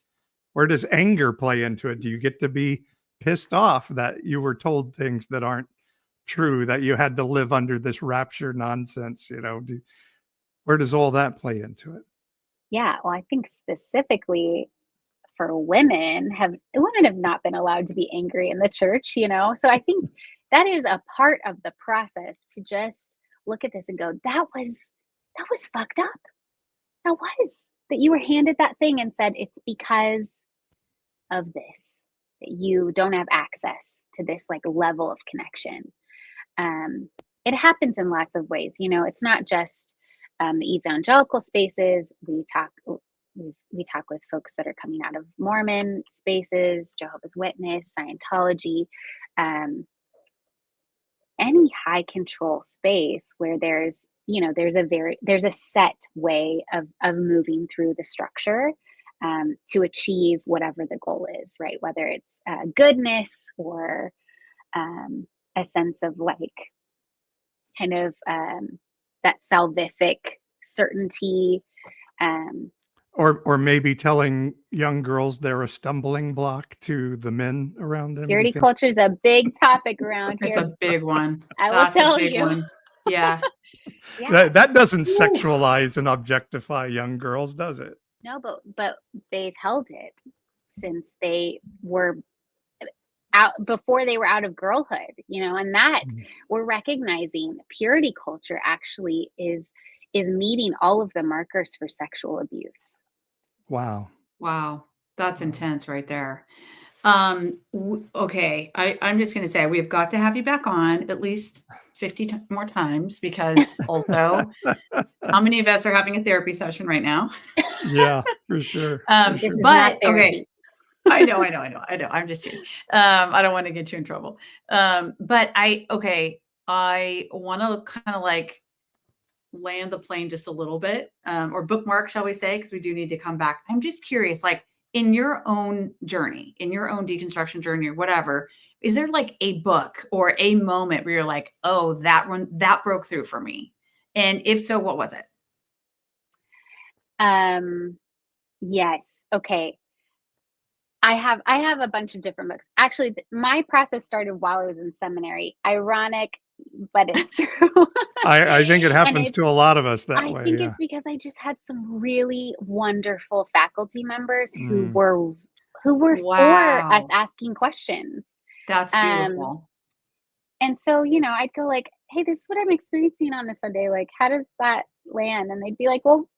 anger play into it? Do you get to be pissed off that you were told things that aren't true, that you had to live under this rapture nonsense? Where does all that play into it? Yeah, well, I think specifically for women have not been allowed to be angry in the church, So I think that is a part of the process, to just look at this and go, that was fucked up. That you were handed that thing and said, it's because of this that you don't have access to this like level of connection. It happens in lots of ways. It's not just the evangelical spaces. We talk with folks that are coming out of Mormon spaces, Jehovah's Witness, Scientology, any high control space where there's a set way of moving through the structure to achieve whatever the goal is, right? Whether it's goodness or a sense of like kind of that salvific certainty. Or maybe telling young girls they're a stumbling block to the men around them. Purity culture is a big topic around here. It's a big one. I will tell you. Yeah. That doesn't sexualize and objectify young girls, does it? No, but they've held it since they were out, before they were out of girlhood, and that we're recognizing purity culture actually is meeting all of the markers for sexual abuse. Wow. That's intense right there. Okay. I'm just going to say, we've got to have you back on at least 50 more times, because also how many of us are having a therapy session right now? Yeah, for sure. This is not therapy. Okay. I know. I'm just kidding. I don't want to get you in trouble. But I want to kind of like land the plane just a little bit, or bookmark, shall we say, because we do need to come back. I'm just curious, like in your own journey, in your own deconstruction journey or whatever, is there like a book or a moment where you're like, oh, that broke through for me? And if so, what was it? Yes. Okay. I I have a bunch of different books. Actually, my process started while I was in seminary. Ironic, but it's true. I think it And happens it's to a lot of us that I way. think Yeah. it's because I just had some really wonderful faculty members who Mm. were for us Wow. asking questions. That's Um, beautiful. and so, you know, I'd go like, "Hey, this is what I'm experiencing on a Sunday. Like, how does that land?" And they'd be like, "Well,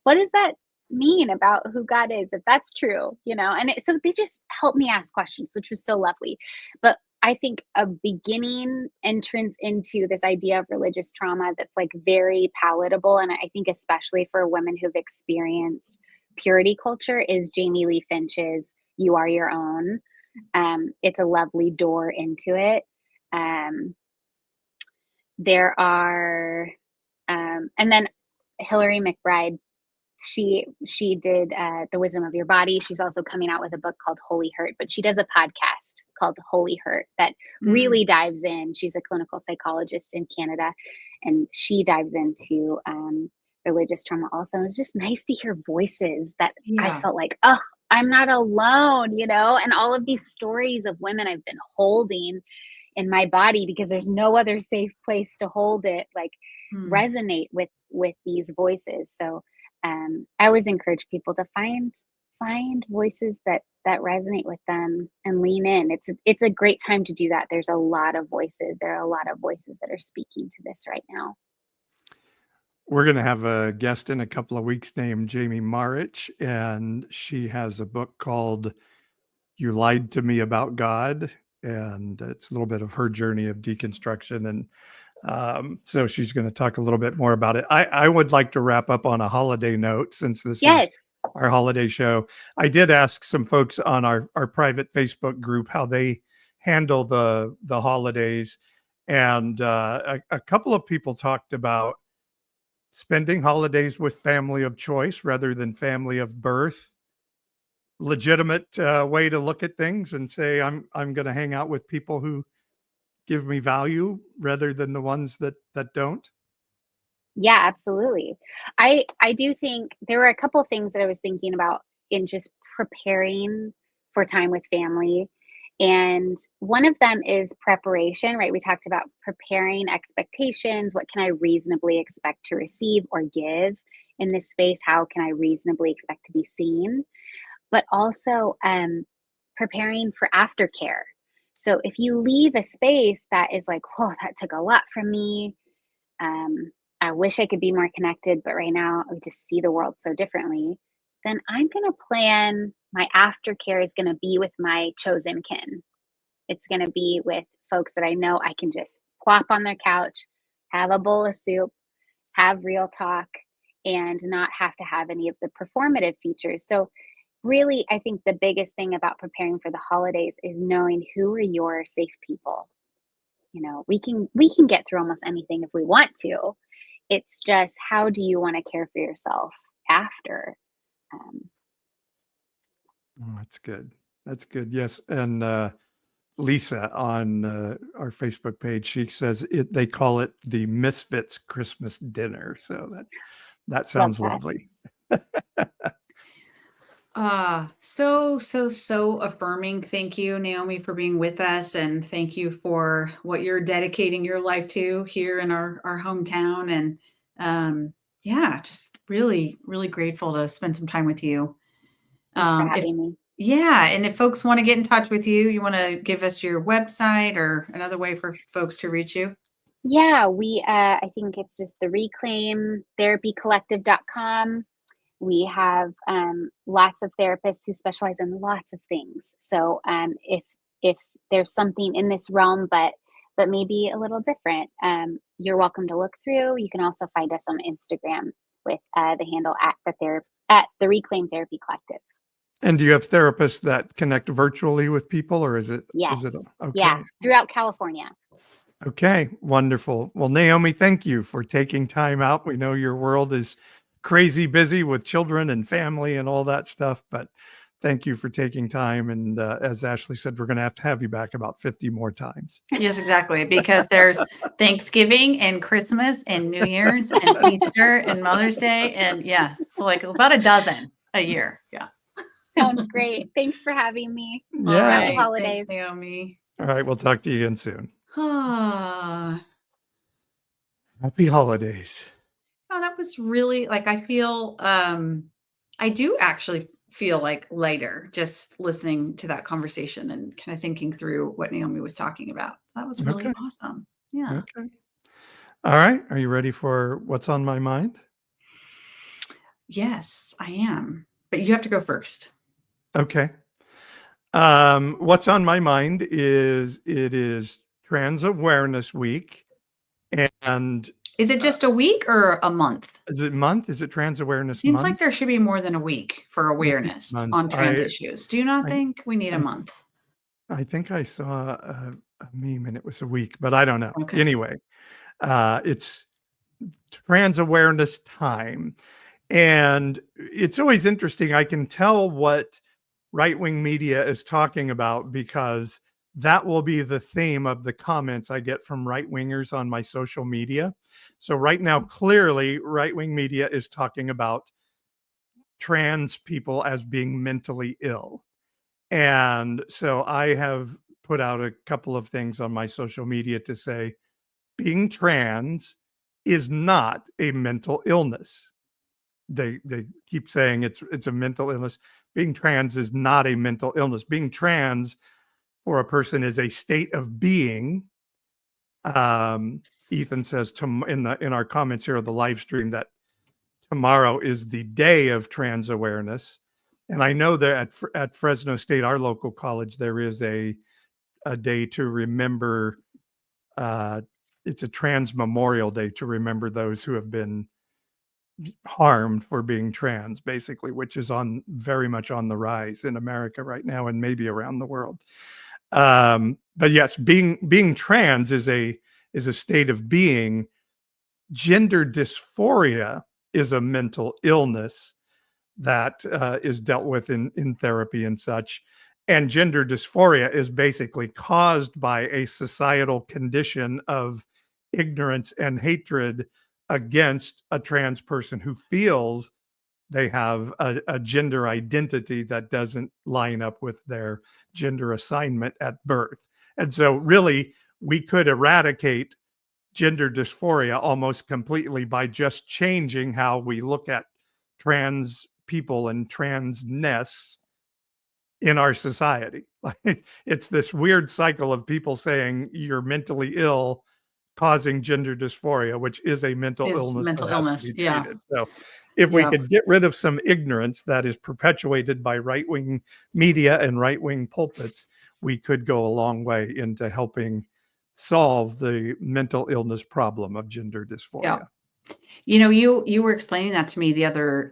what does that mean about who God is, if that's true?" You know, and so they just helped me ask questions, which was so lovely. But I think a beginning entrance into this idea of religious trauma that's like very palatable, and I think especially for women who've experienced purity culture, is Jamie Lee Finch's "You Are Your Own." It's a lovely door into it. Um, there are, and then Hillary McBride, she did The Wisdom of Your Body. She's also coming out with a book called Holy Hurt, but she does a podcast called Holy Hurt that really dives in. She's a clinical psychologist in Canada, and she dives into religious trauma also. And it's just nice to hear voices that I Yeah. felt like, oh, I'm not alone, you know, and all of these stories of women I've been holding in my body because there's no other safe place to hold it, like resonate with these voices. So I always encourage people to find voices that resonate with them and lean in. It's a great time to do that. There's a lot of voices. There are a lot of voices that are speaking to this right now. We're going to have a guest in a couple of weeks named Jamie Marich, and she has a book called You Lied to Me About God. And it's a little bit of her journey of deconstruction. And so she's going to talk a little bit more about it. I would like to wrap up on a holiday note since this Yes. is our holiday show. I did ask some folks on our private Facebook group how they handle the holidays. And a couple of people talked about spending holidays with family of choice rather than family of birth. Legitimate way to look at things and say, I'm going to hang out with people who give me value rather than the ones that don't. Yeah, absolutely. I do think there were a couple of things that I was thinking about in just preparing for time with family. And one of them is preparation, right? We talked about preparing expectations. What can I reasonably expect to receive or give in this space? How can I reasonably expect to be seen? But also preparing for aftercare. So if you leave a space that is like, whoa, that took a lot from me. I wish I could be more connected, but right now I just see the world so differently. Then I'm going to plan my aftercare is going to be with my chosen kin. It's going to be with folks that I know I can just plop on their couch, have a bowl of soup, have real talk, and not have to have any of the performative features. So really, I think the biggest thing about preparing for the holidays is knowing who are your safe people. You know, we can get through almost anything if we want to. It's just, how do you want to care for yourself after? Oh, that's good. That's good. Yes. And Lisa on our Facebook page, she says they call it the Misfits Christmas dinner. So that sounds Love that. lovely. So affirming. Thank you, Naomi, for being with us, and thank you for what you're dedicating your life to here in our hometown. And yeah, just really, really grateful to spend some time with you. Thanks for If having me. Yeah, and if folks want to get in touch with you, you want to give us your website or another way for folks to reach you? Yeah, I think it's just the reclaimtherapycollective.com. We have lots of therapists who specialize in lots of things. So if there's something in this realm, but maybe a little different, you're welcome to look through. You can also find us on Instagram with the handle at the Reclaim Therapy Collective. And do you have therapists that connect virtually with people, or is it? Yes. Is it okay? Yeah, throughout California. Okay, wonderful. Well, Naomi, thank you for taking time out. We know your world is crazy busy with children and family and all that stuff, but thank you for taking time. And as Ashley said, we're going to have you back about 50 more times. Yes, exactly. Because there's Thanksgiving and Christmas and New Year's and Easter and Mother's Day. And yeah, so like about a dozen a year. Yeah. Sounds great. Thanks for having me. All Yeah. Happy right. holidays. Thanks, Naomi. All right. We'll talk to you again soon. Oh, Happy holidays. that was really like, I feel, I do actually feel like lighter just listening to that conversation and kind of thinking through what Naomi was talking about. That was really Okay. awesome. Yeah. Okay. All right. Are you ready for what's on my mind? Yes, I am. But you have to go first. Okay. What's on my mind is it is Trans Awareness Week. And Is it just a week or a month? is it month? Is it Trans Awareness Seems Month? like there should be more than a week for awareness Month. on trans issues. Do you not I- think we need a I- month? I think I saw a meme and it was a week, but I don't know. Okay. Anyway, it's Trans Awareness Time. And it's always interesting. I can tell what right-wing media is talking about because that will be the theme of the comments I get from right-wingers on my social media. So right now, clearly, right-wing media is talking about trans people as being mentally ill. And so I have put out a couple of things on my social media to say being trans is not a mental illness. They keep saying it's a mental illness. Being trans is not a mental illness. Being trans for a person is a state of being. Ethan says in our comments here of the live stream that tomorrow is the day of trans awareness. And I know that at Fresno State, our local college, there is a day to remember. It's a trans memorial day to remember those who have been harmed for being trans, basically, which is very much on the rise in America right now and maybe around the world. But yes, being trans is a state of being. Gender dysphoria is a mental illness that is dealt with in therapy and such. And gender dysphoria is basically caused by a societal condition of ignorance and hatred against a trans person who feels they have a gender identity that doesn't line up with their gender assignment at birth. And so really, we could eradicate gender dysphoria almost completely by just changing how we look at trans people and transness in our society. Like, it's this weird cycle of people saying you're mentally ill causing gender dysphoria, which is a mental illness Mental that has illness. to be Yeah. treated. So if we Yeah. could get rid of some ignorance that is perpetuated by right-wing media and right-wing pulpits, we could go a long way into helping solve the mental illness problem of gender dysphoria. Yeah. You know, you were explaining that to me the other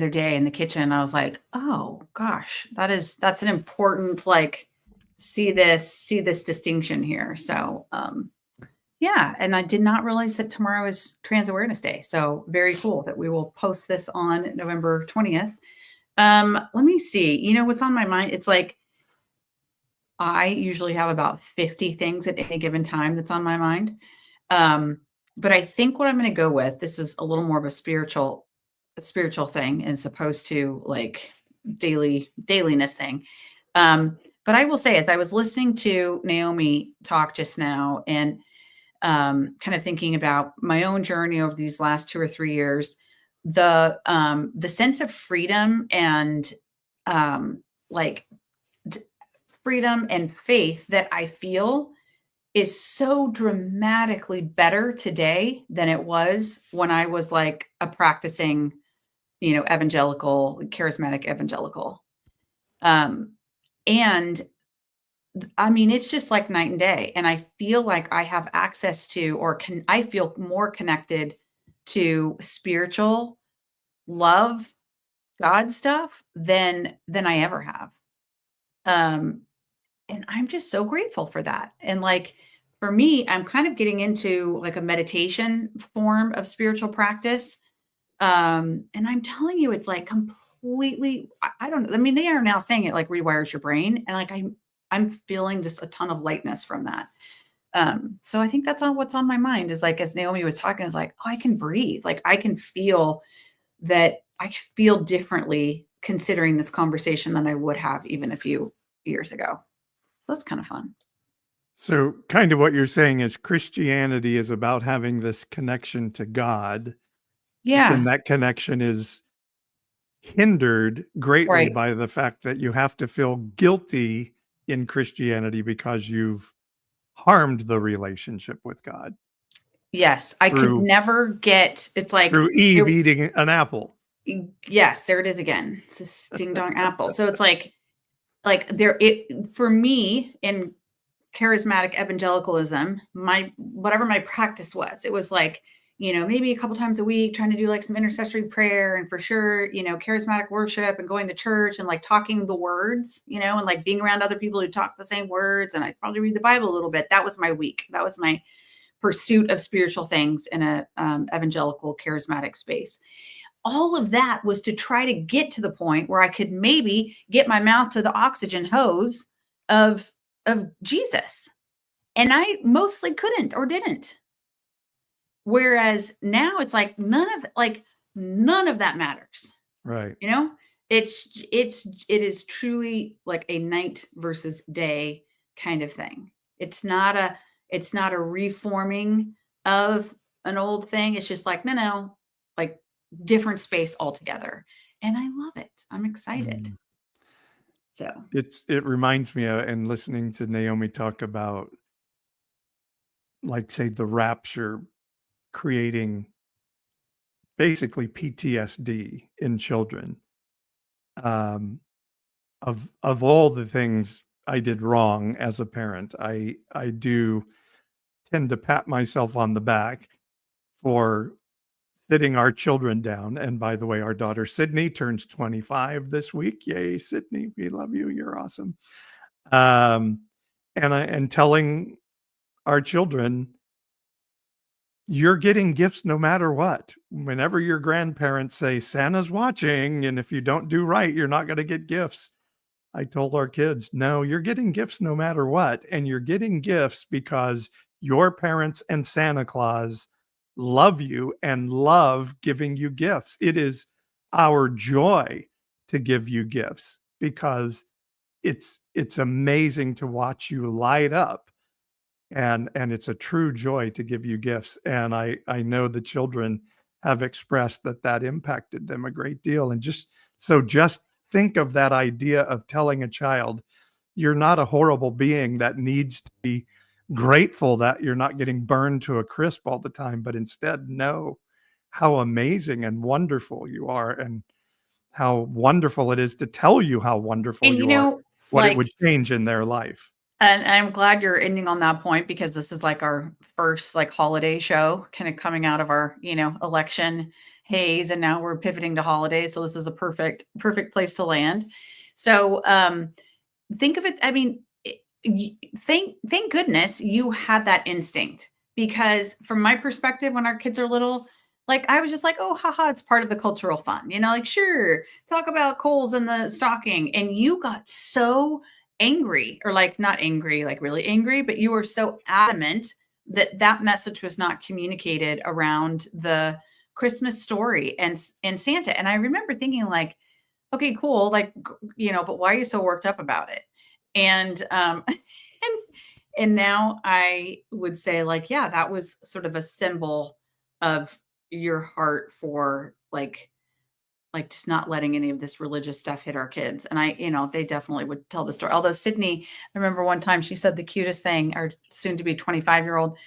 day in the kitchen. I was like, oh gosh, that's an important, like, see this distinction here. So yeah, and I did not realize that tomorrow is Trans Awareness Day. So very cool that we will post this on November 20th. Let me see. You know what's on my mind? It's like I usually have about 50 things at any given time that's on my mind. But I think what I'm going to go with, this is a little more of a spiritual thing as opposed to like dailiness thing. But I will say, as I was listening to Naomi talk just now and kind of thinking about my own journey over these last 2 or 3 years, the sense of freedom and like freedom and faith that I feel is so dramatically better today than it was when I was like a practicing, evangelical, charismatic evangelical. And I mean, it's just like night and day. And I feel like I have access to, I feel more connected to spiritual love, God stuff than I ever have. And I'm just so grateful for that. And like, for me, I'm kind of getting into like a meditation form of spiritual practice. And I'm telling you, it's like completely, I don't know. I mean, they are now saying it like rewires your brain. And like, I'm feeling just a ton of lightness from that. So I think that's what's on my mind is like, as Naomi was talking, is like, oh, I can breathe. Like I can feel that I feel differently considering this conversation than I would have even a few years ago. So that's kind of fun. So kind of what you're saying is Christianity is about having this connection to God. Yeah. And that connection is hindered greatly Right. by the fact that you have to feel guilty in Christianity because you've harmed the relationship with God. Yes. I could never get, it's like through Eve eating an apple. Yes, there it is again. It's a ding dong apple. So it's like for me in charismatic evangelicalism, whatever my practice was, it was like, maybe a couple times a week trying to do like some intercessory prayer, and for sure, charismatic worship and going to church and like talking the words, and like being around other people who talk the same words. And I probably read the Bible a little bit. That was my week. That was my pursuit of spiritual things in a evangelical charismatic space. All of that was to try to get to the point where I could maybe get my mouth to the oxygen hose of Jesus. And I mostly couldn't or didn't. Whereas now it's like none of that matters. Right. It is truly like a night versus day kind of thing. It's not a reforming of an old thing. It's just like, no, like different space altogether. And I love it. I'm excited. So it reminds me of, and listening to Naomi talk about, like, say, the rapture creating basically PTSD in children. Of all the things I did wrong as a parent, I do tend to pat myself on the back for sitting our children down. And by the way, our daughter Sydney turns 25 this week. Yay, Sydney, we love you. You're awesome. And telling our children, you're getting gifts no matter what. Whenever your grandparents say Santa's watching, and if you don't do right, you're not going to get gifts. I told our kids, no, you're getting gifts no matter what. And you're getting gifts because your parents and Santa Claus love you and love giving you gifts. It is our joy to give you gifts because it's amazing to watch you light up. And it's a true joy to give you gifts. And I know the children have expressed that impacted them a great deal. And just think of that idea of telling a child, you're not a horrible being that needs to be grateful that you're not getting burned to a crisp all the time, but instead know how amazing and wonderful you are, and how wonderful it is to tell you how wonderful you are, what it would change in their life. And I'm glad you're ending on that point, because this is like our first like holiday show kind of coming out of our, election haze. And now we're pivoting to holidays. So this is a perfect place to land. So think of it. I mean, thank goodness you had that instinct, because from my perspective, when our kids are little, like I was just like, oh, haha, it's part of the cultural fun, like, sure, talk about coals in the stocking. And you got so angry, or like not angry, like really angry, but you were so adamant that message was not communicated around the Christmas story and Santa. And I remember thinking like, okay, cool. Like, but why are you so worked up about it? And, and now I would say like, yeah, that was sort of a symbol of your heart for like just not letting any of this religious stuff hit our kids. And they definitely would tell the story. Although Sydney, I remember one time she said the cutest thing, our soon to be 25-year-old,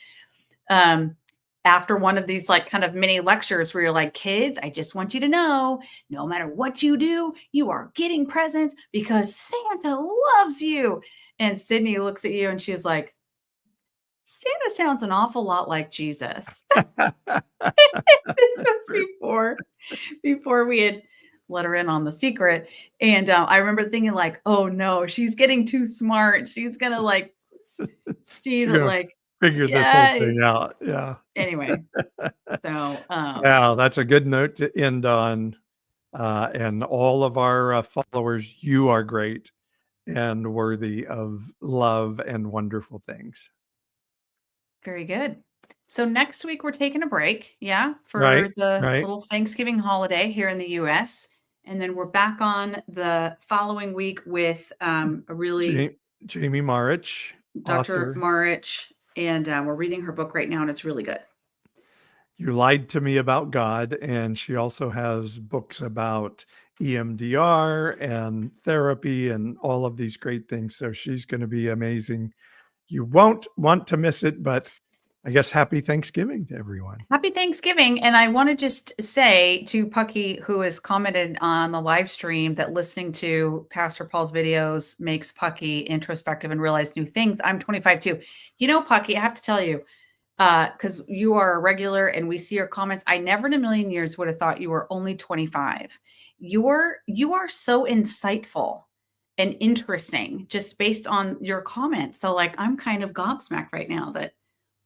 after one of these like kind of mini lectures where you're like, kids, I just want you to know, no matter what you do, you are getting presents because Santa loves you. And Sydney looks at you and she's like, Santa sounds an awful lot like Jesus. This was before we had let her in on the secret. And I remember thinking like, oh no, she's getting too smart. She's going to like see that like, figure this whole thing out. Yeah. Anyway, so yeah, that's a good note to end on. And all of our followers, you are great and worthy of love and wonderful things. Very good. So next week we're taking a break, for right. the little Thanksgiving holiday here in the US. And then we're back on the following week with a really Jamie Marich, Dr. author. Marich, and we're reading her book right now, and it's really good. You Lied to Me About God, and she also has books about EMDR and therapy and all of these great things. So she's going to be amazing. You won't want to miss it, but I guess happy Thanksgiving to everyone. Happy Thanksgiving. And I want to just say to Pucky, who has commented on the live stream that listening to Pastor Paul's videos makes Pucky introspective and realize new things. I'm 25 too. You know, Pucky, I have to tell you, because you are a regular and we see your comments, I never in a million years would have thought you were only 25. You are so insightful and interesting just based on your comments. So like, I'm kind of gobsmacked right now that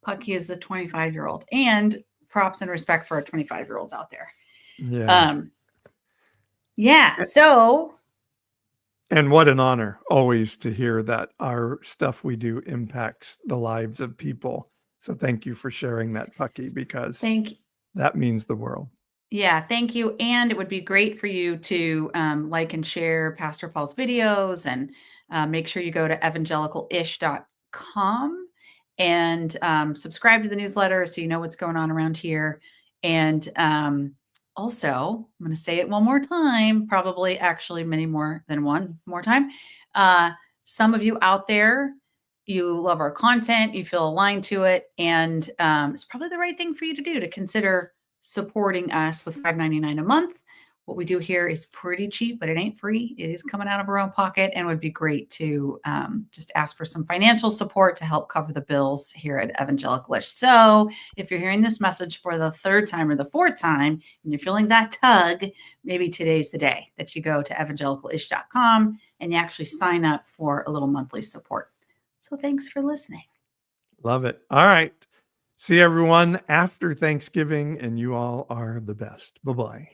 Pucky is a 25-year-old, and props and respect for our 25-year-olds out there. Yeah. So. And what an honor always to hear that our stuff we do impacts the lives of people. So thank you for sharing that, Pucky, because that means the world. Yeah, thank you. And it would be great for you to like and share Pastor Paul's videos, and make sure you go to evangelicalish.com and subscribe to the newsletter so you know what's going on around here. And also, I'm going to say it one more time, probably actually many more than one more time. Some of you out there, you love our content, you feel aligned to it, and it's probably the right thing for you to do to consider supporting us with $5.99 a month. What we do here is pretty cheap, but it ain't free. It is coming out of our own pocket, and would be great to just ask for some financial support to help cover the bills here at Evangelicalish. So if you're hearing this message for the third time or the fourth time, and you're feeling that tug, maybe today's the day that you go to evangelicalish.com and you actually sign up for a little monthly support. So thanks for listening. Love it. All right. See everyone after Thanksgiving, and you all are the best. Bye-bye.